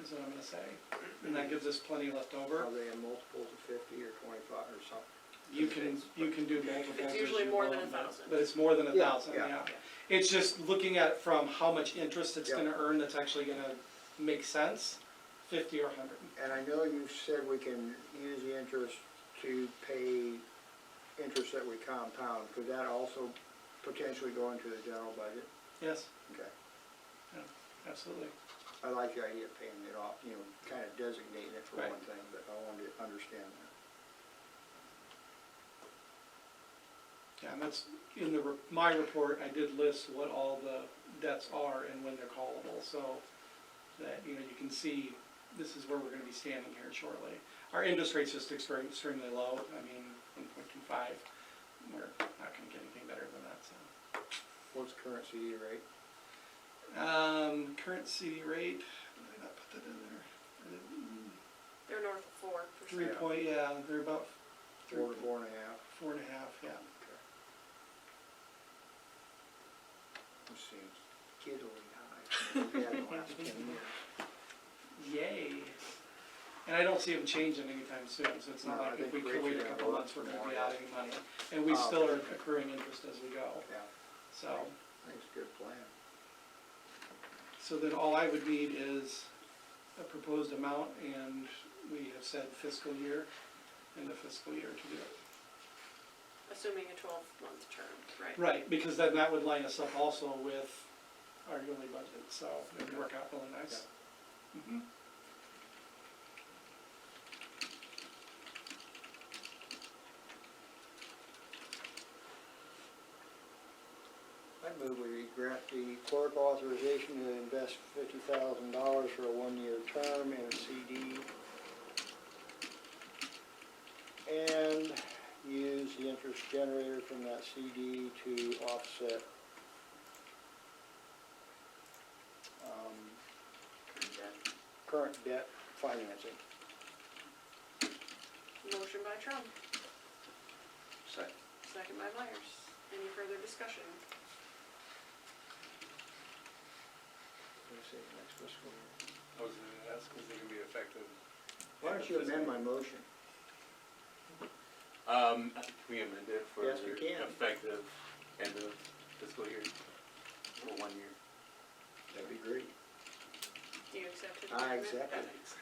is what I'm gonna say. And that gives us plenty left over. Are they in multiples of 50 or 25 or something? You can do multiples. It's as usually you more will, than 1,000. But it's more than Yeah, 1,000, yeah. yeah. It's just looking at from how much interest it's Yeah. gonna earn that's actually gonna make sense, 50 or 100. And I know you've said we can use the interest to pay interest that we compound. Could that also potentially go into the general budget? Yes, Okay. absolutely. I like the idea of paying it off, kind of designating it for Right. one thing, but I wanted to understand that. Yeah, and that's, in my report, I did list what all the debts are and when they're callable, so that, you can see this is where we're gonna be standing here shortly. Our interest rate's just extremely low, 1.25, we're not gonna get anything better than that, so. What's current CD rate? Current CD rate, did I not put that in there? They're north of 4%. 3 point, yeah, they're about 4 to 4.5. 4.5, yeah. This seems giddily high. Yeah, in the last 10 years. Yay. And I don't see them changing anytime soon, so it's not No, I like if think we can wait a Rachel couple will months, we're gonna more, be yeah. adding money. And we Oh, still are okay. accruing interest as we go, Yeah, so. I think it's a good plan. So then all I would need is a proposed amount, and we have said fiscal year, and the fiscal year to do it. Assuming a 12-month term, right? Right, because then that would line us up also with our yearly budget, so it would work out really nice. Mhm. I move we grant the clerk authorization to invest $50,000 for a one-year term in a CD and use the interest generated from that CD to offset current debt financing. Motion by Trump, Second. second by Myers. Any further discussion? Let me see, next fiscal year. I was gonna ask, is it gonna be effective? Why don't you amend my motion? Can we amend it for Yes, we can. effective end of fiscal year, for 1 year? That'd be great. Do you accept it? I accept it. Is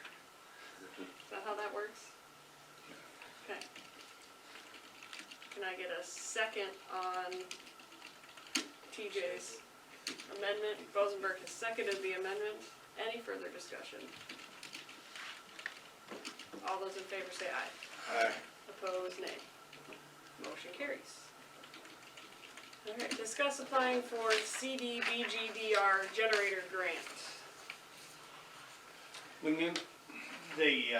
that how that works? Okay. Can I get a second on TJ's amendment? Rosenberg has seconded the amendment. Any further discussion? All those in favor say aye. Aye. Opposed, nay. Motion carries. All right, discuss applying for CDBGDR generator grant. Wingman? The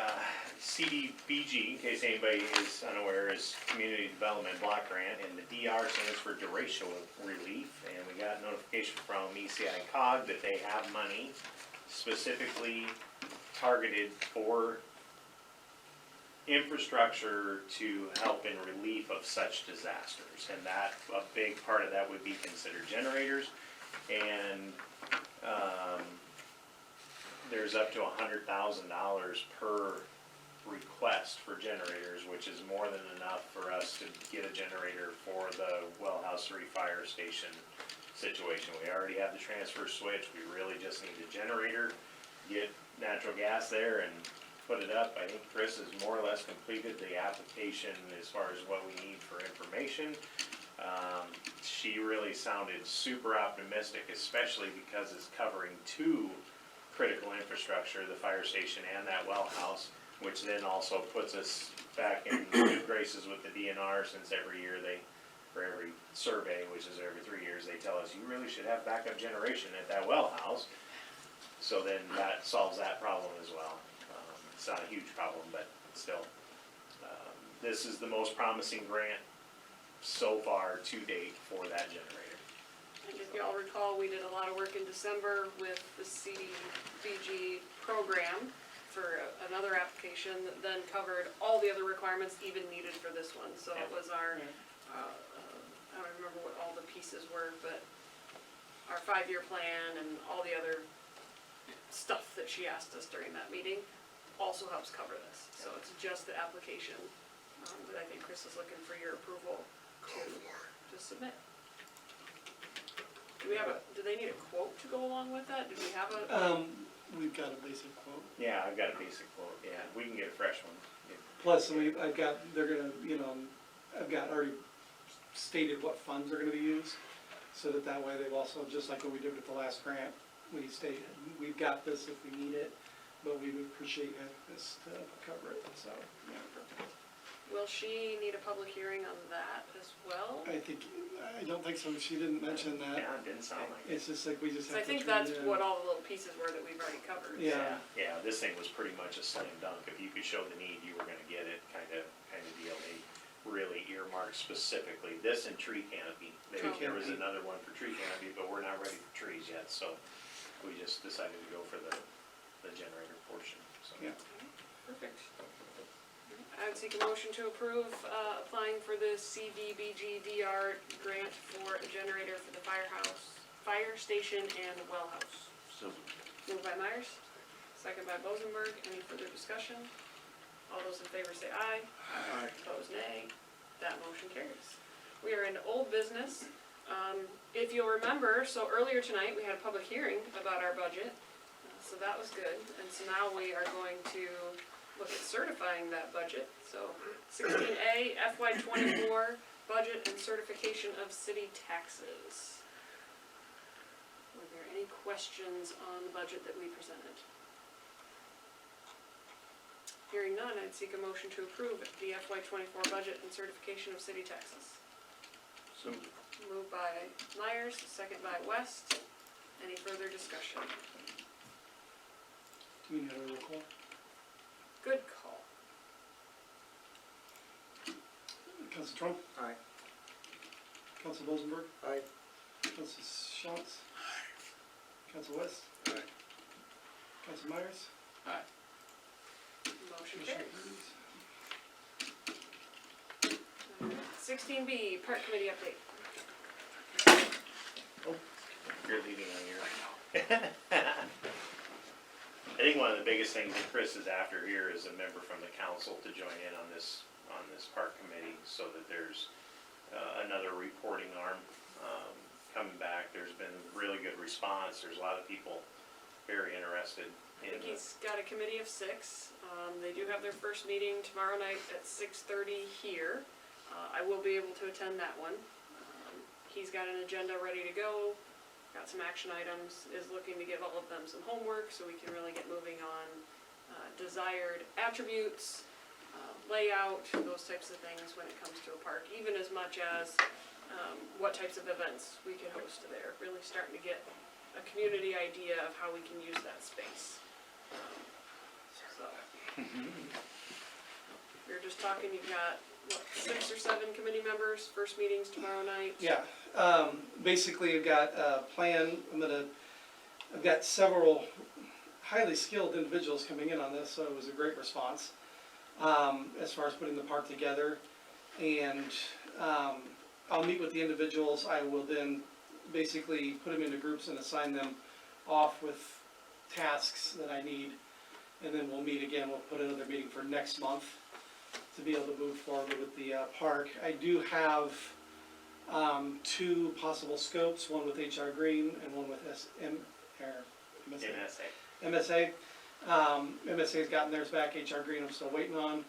CDBG, in case anybody is unaware, is Community Development Block Grant, and the DR stands for Derecho Relief. And we got notification from ECI COG that they have money specifically targeted for infrastructure to help in relief of such disasters. And that, a big part of that would be considered generators. And there's up to $100,000 per request for generators, which is more than enough for us to get a generator for the Wellhouse 3 fire station situation. We already have the transfer switch, we really just need a generator, get natural gas there and put it up. I think Chris has more or less completed the application as far as what we need for information. She really sounded super optimistic, especially because it's covering two critical infrastructure, the fire station and that well house, which then also puts us back in good graces with the DNR, since every year they, for every survey, which is every 3 years, they tell us you really should have backup generation at that well house. So then that solves that problem as well. It's not a huge problem, but still. This is the most promising grant so far to date for that generator. And if y'all recall, we did a lot of work in December with the CDBG program for another application that then covered all the other requirements even needed for this one. So it was our, I don't remember what all the pieces were, but our 5-year plan and all the other stuff that she asked us during that meeting also helps cover this. So it's just the application that I think Chris is looking for your approval to submit. Do we have do they need a quote to go along with that? Do we have a? We've got a basic quote. Yeah, I've got a basic quote, yeah, we can get a fresh one. Plus, I've got, they're gonna, I've got already stated what funds are gonna be used, so that way they've also, just like what we did with the last grant, we stated, we've got this if we need it, but we would appreciate this to cover it, so, yeah. Will she need a public hearing on that as well? I don't think so, she didn't mention that. Yeah, it didn't sound like it. It's just like, we just So I have to. think turn that's it in. what all the little pieces were that we've already covered. Yeah. Yeah, this thing was pretty much a slam dunk. If you could show the need, you were gonna get it, kind of deal. They really earmarked specifically this and tree canopy. There was another one for tree canopy, but we're not ready for trees yet, so we just decided to go for the generator portion, so. Yeah. Perfect. I would seek a motion to approve applying for the CDBG-DR grant for a generator for the fire station and well house. So So, Moved by Myers, second by Bozenberg. Any further discussion? All those in favor say aye. Aye. Opposed, nay. That motion carries. We are in old business. If you'll remember, so earlier tonight, we had a public hearing about our budget. So that was good. And so now we are going to look at certifying that budget. So 16A, FY '24, budget and certification of city taxes. Were there any questions on the budget that we presented? Hearing none, I'd seek a motion to approve the FY '24 budget and certification of city taxes. so Moved by Myers, second by West. Any further discussion? Do we need a roll call? Good call. Council Trump, Aye. Council Rosenberg, Aye. Council Shantz, Council West, Aye. Council Myers. Motion Motion carries. carries. 16B, Park Committee update. You're leaving on your. I think one of the biggest things that Chris is after here is a member from the council to join in on this park committee, so that there's another reporting arm coming back. There's been really good response. There's a lot of people very interested I in think this. he's got a committee of 6. They do have their first meeting tomorrow night at 6:30 here. I will be able to attend that one. He's got an agenda ready to go, got some action items, is looking to give all of them some homework so we can really get moving on desired attributes, layout, those types of things when it comes to a park, even as much as what types of events we can host there. Really starting to get a community idea of how we can use that space. So, we were just talking, you've got, what, 6 or 7 committee members, first meetings tomorrow night? Yeah, basically I've got a plan. I've got several highly skilled individuals coming in on this, so it was a great response as far as putting the park together. And I'll meet with the individuals. I will then basically put them into groups and assign them off with tasks that I need. And then we'll meet again. We'll put another meeting for next month to be able to move forward with the park. I do have 2 possible scopes, one with HR Green and one with MSA. MSA's gotten theirs back, HR Green I'm still waiting on.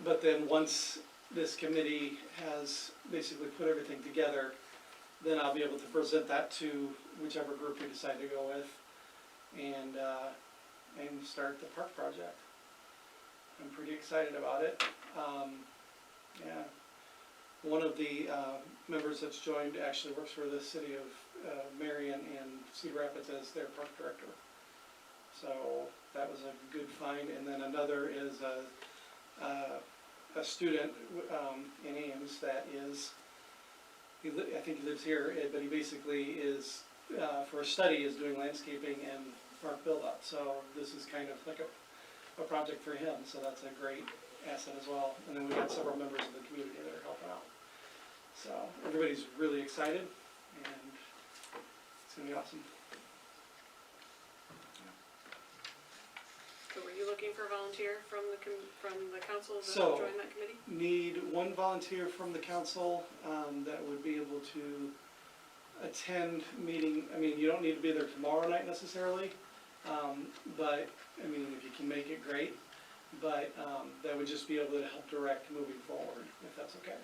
But then once this committee has basically put everything together, then I'll be able to present that to whichever group we decide to go with and start the park project. I'm pretty excited about it. Yeah. One of the members that's joined actually works for the city of Marion and Cedar Rapids as their park director. So that was a good find. And then another is a student in Ames that is, I think he lives here, but he basically is, for a study, is doing landscaping and park build-up. So this is kind of like a project for him, so that's a great asset as well. And then we got several members of the community that are helping out. So everybody's really excited, and it's gonna be awesome. So were you looking for a volunteer from the council to So- join that committee? Need one volunteer from the council that would be able to attend meeting. I mean, you don't need to be there tomorrow night necessarily, but I mean, if you can make it, great. But that would just be able to help direct moving forward, if that's okay.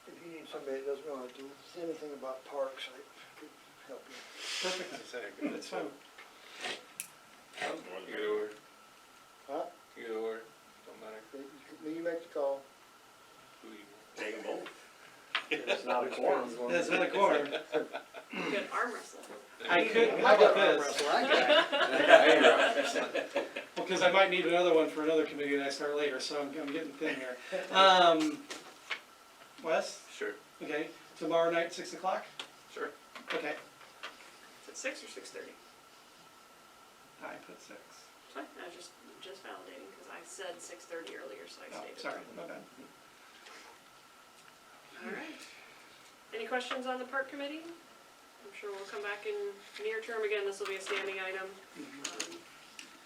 If you need somebody that doesn't know how to do anything about parks, I could help you. Perfect. That's fine. Either or, Huh? either or, don't matter You make the call. who you. Take them both. It's not a quorum. That's not a quorum. You could arm wrestle. I could, how I about got arm this? wrestle, I got it. Well, because I might need another one for another committee that I start later, so I'm getting thin here. Wes, Sure. okay, tomorrow night, 6 o'clock? Sure. Okay, Is it 6 or 6:30? I put 6. Fine, I was just validating, because I said 6:30 earlier, so I Oh, stated. sorry, my bad. All right. Any questions on the park committee? I'm sure we'll come back in near term again, this will be a standing item,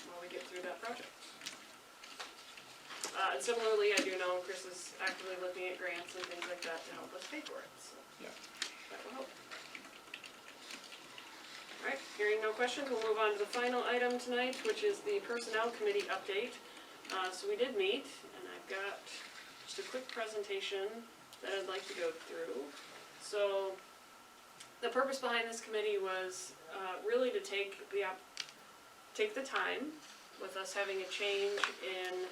while we get through that project. And similarly, I do know Chris is actively looking at grants and things like that to help us pay for it, so. Yeah. That will help. Alright, hearing no questions, we'll move on to the final item tonight, which is the personnel committee update. So we did meet, and I've got just a quick presentation that I'd like to go through. So, the purpose behind this committee was, really to take the time, with us having a change in,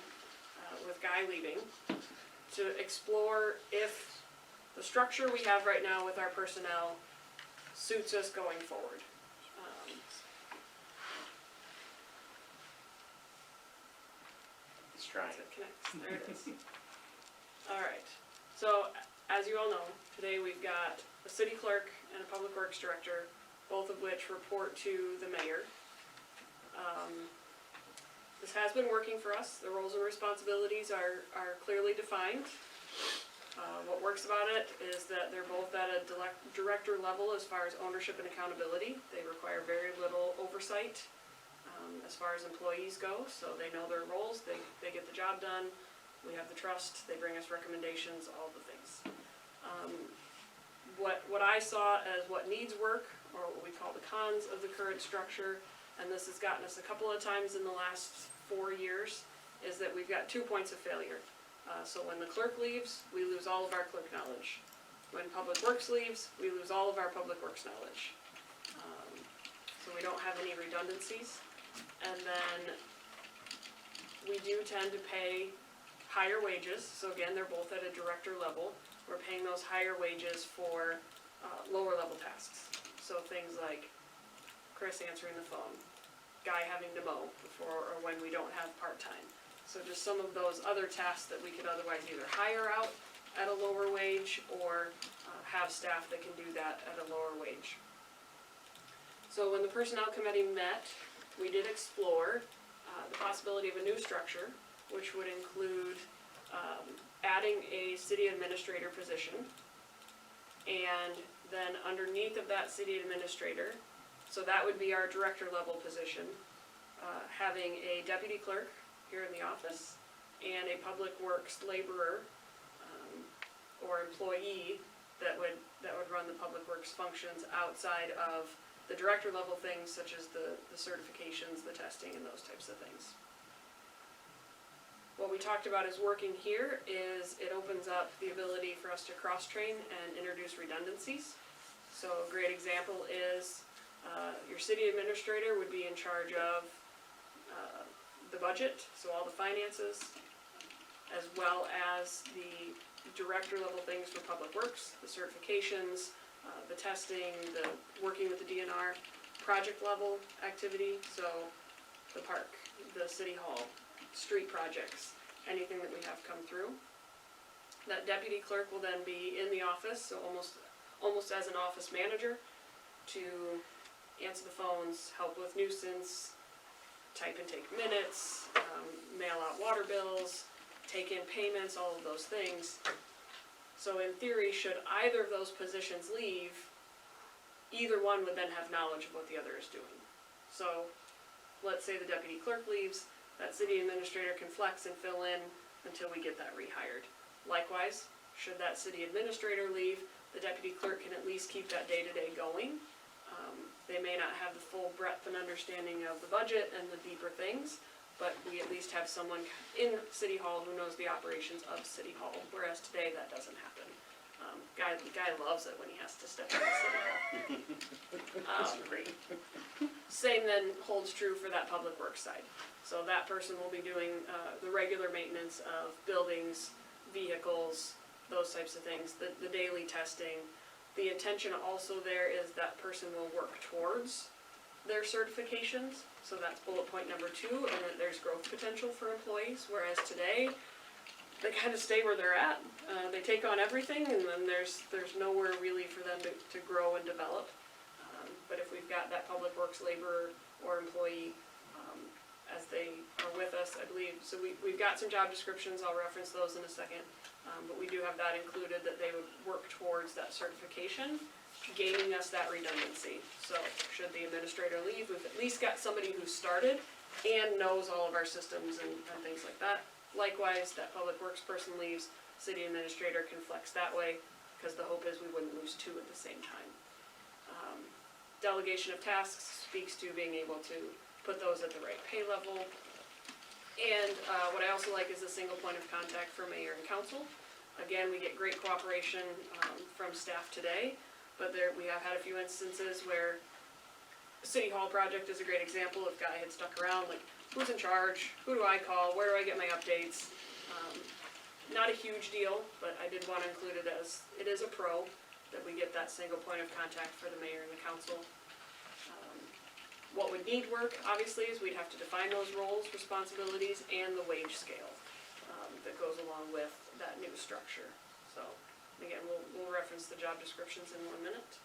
with Guy leaving, to explore if the structure we have right now with our personnel suits us going forward. Let's try As it. it connects, there it is. Alright, so as you all know, today we've got a city clerk and a public works director, both of which report to the mayor. This has been working for us, the roles and responsibilities are clearly defined. What works about it is that they're both at a director level as far as ownership and accountability. They require very little oversight as far as employees go, so they know their roles, they get the job done, we have the trust, they bring us recommendations, all the things. What I saw as what needs work, or what we call the cons of the current structure, and this has gotten us a couple of times in the last 4 years, is that we've got 2 points of failure. So when the clerk leaves, we lose all of our clerk knowledge. When public works leaves, we lose all of our public works knowledge. So we don't have any redundancies. And then we do tend to pay higher wages, so again, they're both at a director level. We're paying those higher wages for lower level tasks. So things like Chris answering the phone, Guy having to mow before or when we don't have part-time. So just some of those other tasks that we could otherwise either hire out at a lower wage or have staff that can do that at a lower wage. So when the personnel committee met, we did explore the possibility of a new structure, which would include adding a city administrator position, and then underneath of that city administrator, so that would be our director level position, having a deputy clerk here in the office and a public works laborer or employee that would run the public works functions outside of the director level things such as the certifications, the testing, and those types of things. What we talked about is working here is it opens up the ability for us to cross-train and introduce redundancies. So a great example is your city administrator would be in charge of the budget, so all the finances, as well as the director level things for public works, the certifications, the testing, the working with the DNR, project level activity, so the park, the city hall, street projects, anything that we have come through. That deputy clerk will then be in the office, so almost as an office manager, to answer the phones, help with nuisance, type and take minutes, mail out water bills, take in payments, all of those things. So in theory, should either of those positions leave, either one would then have knowledge of what the other is doing. So let's say the deputy clerk leaves, that city administrator can flex and fill in until we get that rehired. Likewise, should that city administrator leave, the deputy clerk can at least keep that day-to-day going. They may not have the full breadth and understanding of the budget and the deeper things, but we at least have someone in City Hall who knows the operations of City Hall, whereas today that doesn't happen. Guy loves it when he has to step into City Hall. That's great. Same then holds true for that public works side. So that person will be doing the regular maintenance of buildings, vehicles, those types of things, the daily testing. The intention also there is that person will work towards their certifications, so that's bullet point number 2, and that there's growth potential for employees, whereas today, they kind of stay where they're at. They take on everything, and then there's nowhere really for them to grow and develop. But if we've got that public works laborer or employee, as they are with us, I believe, so we've got some job descriptions, I'll reference those in a second. But we do have that included, that they would work towards that certification, gaining us that redundancy. So should the administrator leave, we've at least got somebody who started and knows all of our systems and things like that. Likewise, that public works person leaves, city administrator can flex that way, because the hope is we wouldn't lose two at the same time. Delegation of tasks speaks to being able to put those at the right pay level. And what I also like is a single point of contact for mayor and council. Again, we get great cooperation from staff today, but we have had a few instances where City Hall project is a great example. If Guy had stuck around, like, who's in charge? Who do I call? Where do I get my updates? Not a huge deal, but I did want to include it as, it is a pro, that we get that single point of contact for the mayor and the council. What would need work, obviously, is we'd have to define those roles, responsibilities, and the wage scale that goes along with that new structure. So, again, we'll reference the job descriptions in 1 minute.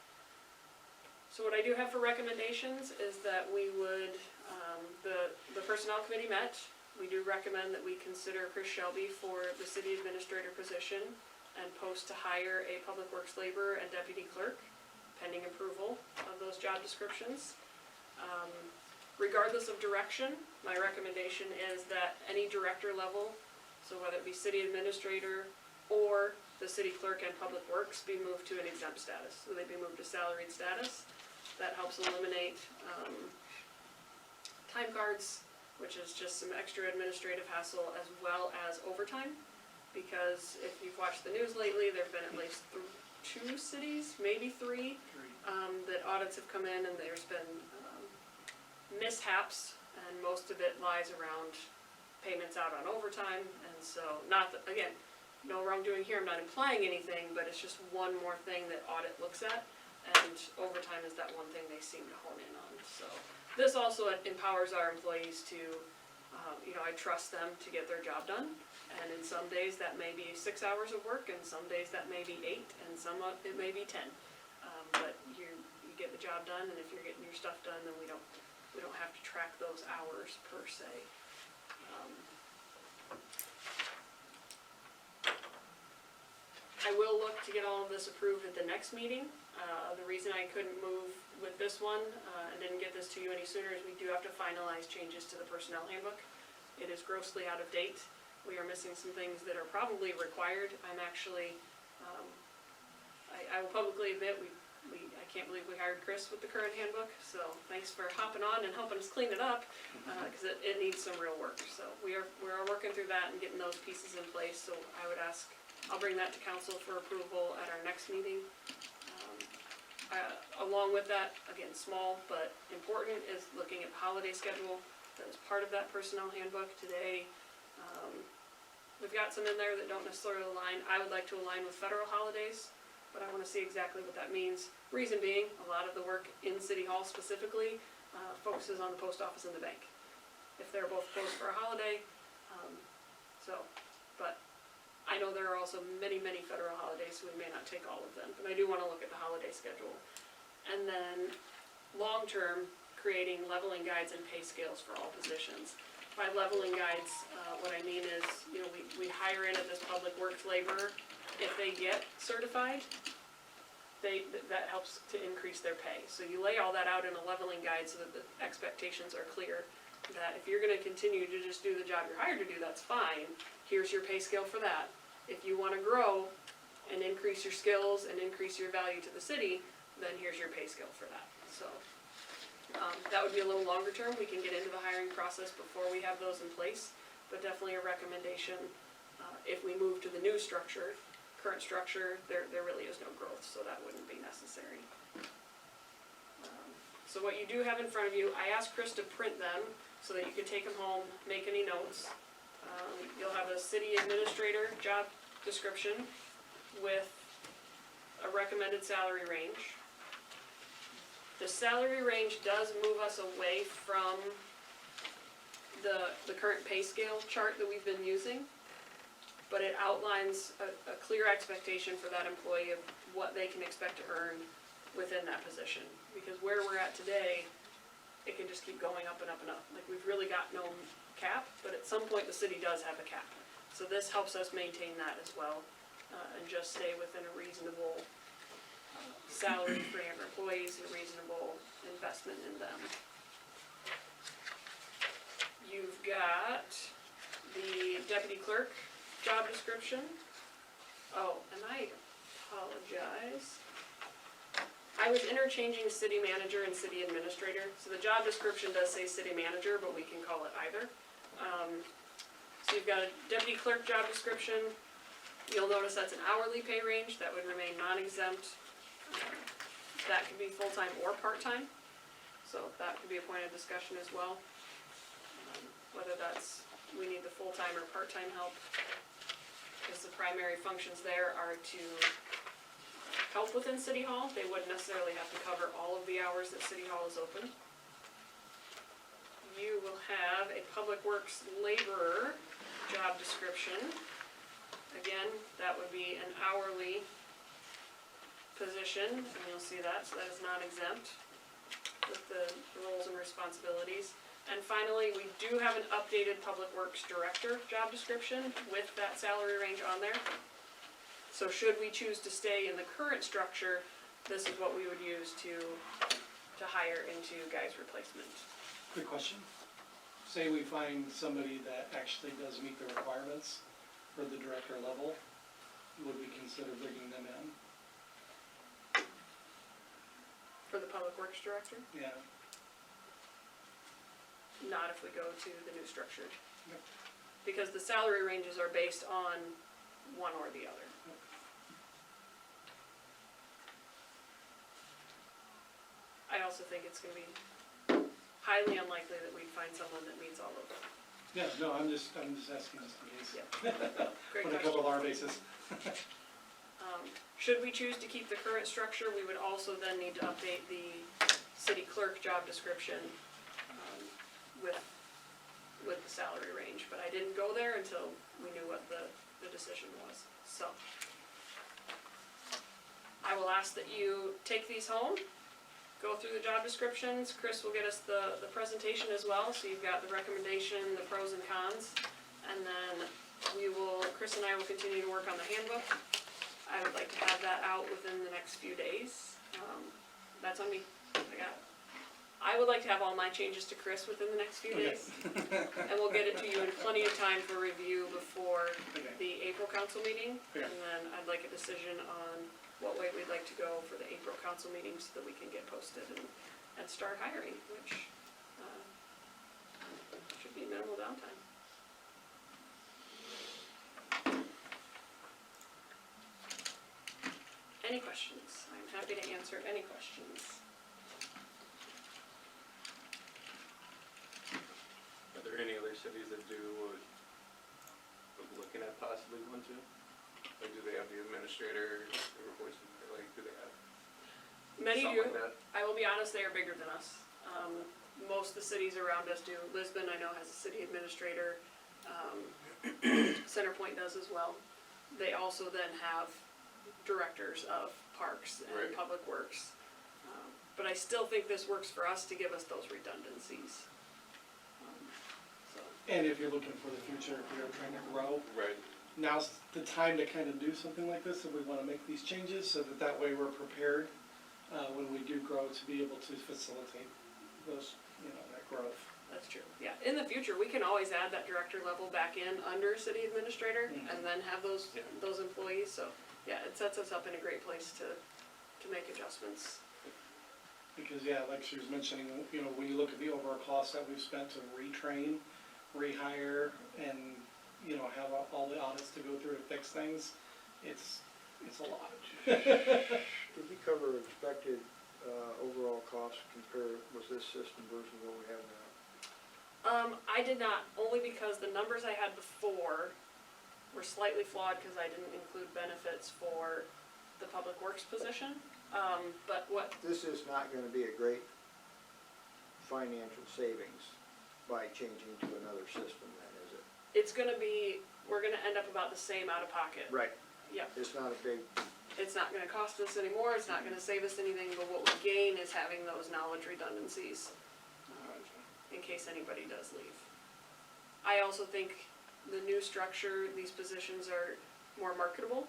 So what I do have for recommendations is that we would, the personnel committee met. We do recommend that we consider Chris Shelby for the city administrator position and post to hire a public works laborer and deputy clerk, pending approval of those job descriptions. Regardless of direction, my recommendation is that any director level, so whether it be city administrator or the city clerk and public works, be moved to an exempt status. So they be moved to salaried status. That helps eliminate time cards, which is just some extra administrative hassle, as well as overtime. Because if you've watched the news lately, there've been at least 2 cities, maybe 3, that audits have come in and there's been mishaps, and most of it lies around payments out on overtime. And so, not that, again, no wrongdoing here, I'm not implying anything, but it's just one more thing that audit looks at, and overtime is that one thing they seem to hone in on. So this also empowers our employees to, I trust them to get their job done, and in some days that may be 6 hours of work, and some days that may be 8, and some it may be 10. But you get the job done, and if you're getting your stuff done, then we don't have to track those hours per se. I will look to get all of this approved at the next meeting. The reason I couldn't move with this one and didn't get this to you any sooner is we do have to finalize changes to the personnel handbook. It is grossly out of date. We are missing some things that are probably required. I'm actually, I will publicly admit, I can't believe we hired Chris with the current handbook, so thanks for hopping on and helping us clean it up, because it needs some real work. So we are working through that and getting those pieces in place, so I would ask, I'll bring that to council for approval at our next meeting. Along with that, again, small but important, is looking at the holiday schedule. That is part of that personnel handbook today. We've got some in there that don't necessarily align. I would like to align with federal holidays, but I want to see exactly what that means. Reason being, a lot of the work in City Hall specifically focuses on the post office and the bank. If they're both closed for a holiday, but I know there are also many, many federal holidays, so we may not take all of them, but I do want to look at the holiday schedule. And then, long-term, creating leveling guides and pay scales for all positions. By leveling guides, what I mean is, we hire in at this public works laborer. If they get certified, that helps to increase their pay. So you lay all that out in a leveling guide so that the expectations are clear, that if you're gonna continue to just do the job you're hired to do, that's fine. Here's your pay scale for that. If you wanna grow and increase your skills and increase your value to the city, then here's your pay scale for that. So that would be a little longer term. We can get into the hiring process before we have those in place, but definitely a recommendation. If we move to the new structure, current structure, there really is no growth, so that wouldn't be necessary. So what you do have in front of you, I asked Chris to print them so that you can take them home, make any notes. You'll have a city administrator job description with a recommended salary range. The salary range does move us away from the current pay scale chart that we've been using, but it outlines a clear expectation for that employee of what they can expect to earn within that position. Because where we're at today, it can just keep going up and up and up. Like, we've really got no cap, but at some point the city does have a cap. So this helps us maintain that as well, and just stay within a reasonable salary for our employees, a reasonable investment in them. You've got the deputy clerk job description. Oh, and I apologize. I was interchanging city manager and city administrator, so the job description does say city manager, but we can call it either. So you've got a deputy clerk job description. You'll notice that's an hourly pay range, that would remain non-exempt. That could be full-time or part-time, so that could be a point of discussion as well. Whether that's, we need the full-time or part-time help, because the primary functions there are to help within City Hall. They wouldn't necessarily have to cover all of the hours that City Hall is open. You will have a Public Works laborer job description. Again, that would be an hourly position, and you'll see that, so that is non-exempt with the roles and responsibilities. And finally, we do have an updated Public Works Director job description with that salary range on there. So should we choose to stay in the current structure, this is what we would use to hire into Guy's replacement. Quick question. Say we find somebody that actually does meet the requirements for the director level, would we consider bringing them in? For the Public Works Director, Yeah. not if we go to the new structure. Yep. Because the salary ranges are based on one or the other. I also think it's gonna be highly unlikely that we'd find someone that meets all of them. Yeah, no, I'm just asking just in case. Yeah. Great Want to question. cover our bases. Should we choose to keep the current structure, we would also then need to update the city clerk job description with the salary range, but I didn't go there until we knew what the decision was, so. I will ask that you take these home, go through the job descriptions. Chris will get us the presentation as well, so you've got the recommendation, the pros and cons. And then Chris and I will continue to work on the handbook. I would like to have that out within the next few days. That's on me, I would like to have all my changes to Chris within the next few days. And we'll get it to you in plenty of time for review before Okay. the April council meeting. Okay. And then I'd like a decision on what way we'd like to go for the April council meeting so that we can get posted and start hiring, which should be minimal downtime. Any questions? I'm happy to answer any questions. Are there any other cities that do, looking at possibly one too? Like, do they have the administrator, the reports, like, do they have Many something do. like that? I will be honest, they are bigger than us. Most of the cities around us do. Lisbon, I know, has a city administrator. Centerpoint does as well. They also then have directors of parks and Right. public works. But I still think this works for us to give us those redundancies. So, And if you're looking for the future, if you're trying to grow, Right. now's the time to kind of do something like this, if we want to make these changes, so that way we're prepared when we do grow to be able to facilitate those, that growth. that's true. Yeah, in the future, we can always add that director level back in under city administrator and then have those Yeah. employees. So, yeah, it sets us up in a great place to make adjustments. Because, yeah, like she was mentioning, when you look at the overall cost that we've spent to retrain, rehire, and, have all the audits to go through to fix things, it's a lot. Did we cover expected overall costs compared with this system versus what we have now? I did not, only because the numbers I had before were slightly flawed because I didn't include benefits for the public works position. But what, This is not gonna be a great financial savings by changing to another system then, is it? it's gonna be, we're gonna end up about the same out of pocket. Right. Yep. It's not a big, It's not gonna cost us anymore, it's not gonna save us anything, but what we gain is having those knowledge redundancies, in case anybody does leave. I also think the new structure, these positions are more marketable.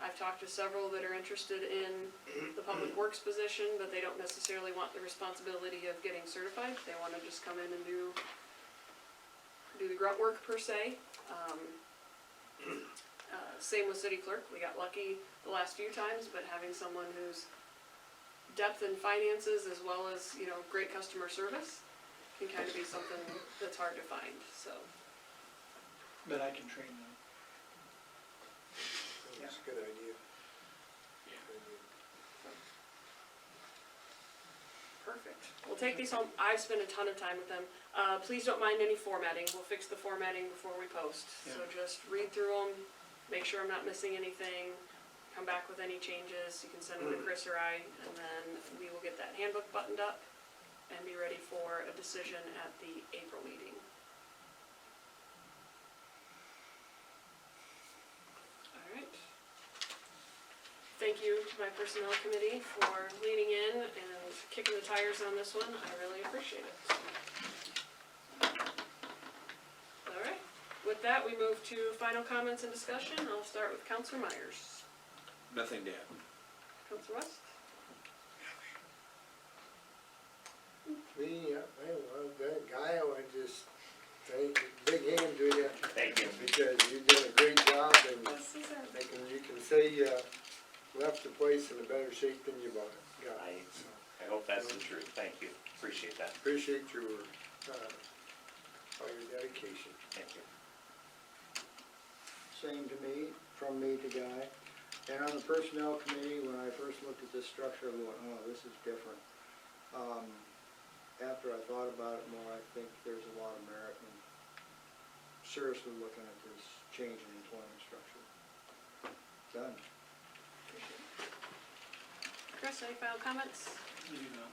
I've talked to several that are interested in the public works position, but they don't necessarily want the responsibility of getting certified. They wanna just come in and do the grunt work per se. Same with city clerk, we got lucky the last few times, but having someone who's depth in finances as well as, you know, great customer service can kind of be something that's hard to find, so. But I can train them. That's a good idea. Perfect. We'll take these home. I've spent a ton of time with them. Please don't mind any formatting. We'll fix the formatting before we post. So just read through them, make sure I'm not missing anything, come back with any changes. You can send them to Chris or I, and then we will get that handbook buttoned up and be ready for a decision at the April meeting. All right. Thank you to my personnel committee for leaning in and kicking the tires on this one. I really appreciate it. All right. With that, we move to final comments and discussion. I'll start with Counselor Myers. Nothing to add. Counselor West? Me, that guy, I would just say, big hand to you, Thank you. because you did a great job, and Yes, sir. you can say you left the place in a better shape than you bought it. Got it. So, I hope that's the truth. Thank you. Appreciate that. appreciate your, all your dedication. Thank you. Same to me, from me to Guy. And on the personnel committee, when I first looked at this structure, I went, oh, this is different. After I thought about it more, I think there's a lot of merit in seriously looking at this change in employment structure. Done. Chris, any final comments? You know.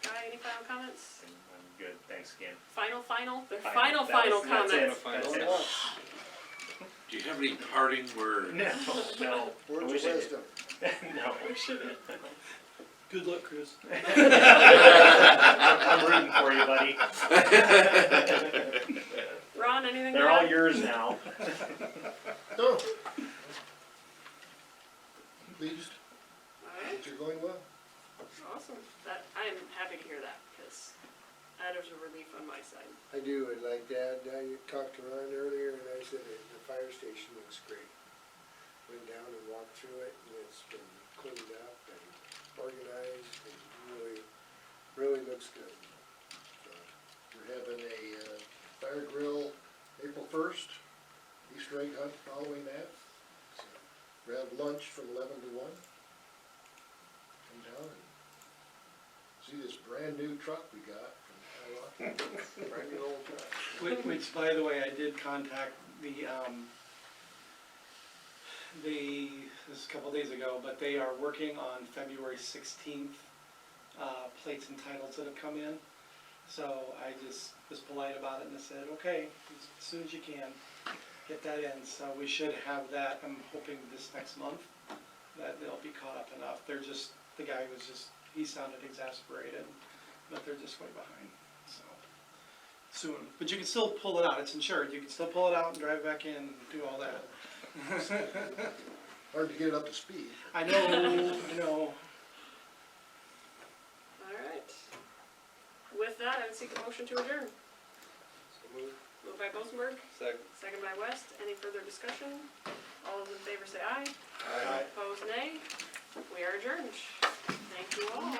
Guy, any final comments? I'm good. Thanks again. Final? The Final. final That's it. comments. That's it. Do you have any parting words? No. Words Wish of I did. wisdom. No. We should. Good luck, Chris. I'm rooting for you, buddy. Ron, anything to They're all add? yours now. No. Pleased, Alright, that you're going well. awesome. I am happy to hear that, because that is a relief on my side. I do, I'd like to add, I talked to Ron earlier, and I said that the fire station looks great. Went down and walked through it, and it's been cleaned up and organized, and really looks good. So, We're having a fire grill April 1st, Easter egg hunt following that. So, we have lunch from 11 to 1. Come down and see this brand new truck we got from Highlock. brand new old truck. Which, by the way, I did contact this is a couple days ago, but they are working on February 16th, plates and titles that have come in. So I just was polite about it and I said, okay, as soon as you can, get that in. So we should have that, I'm hoping this next month, that they'll be caught up enough. The guy was just, he sounded exasperated, but they're just way behind, so. Soon, but you can still pull it out, it's insured, you can still pull it out and drive back in and do all that. Hard to get it up to speed. I know. Alright. With that, I would seek a motion to adjourn. So moved. Moved by Bosenberg, Second. second by West. Any further discussion? All those in favor say aye. Aye. Opposed, nay. We are adjourned. Thank you all.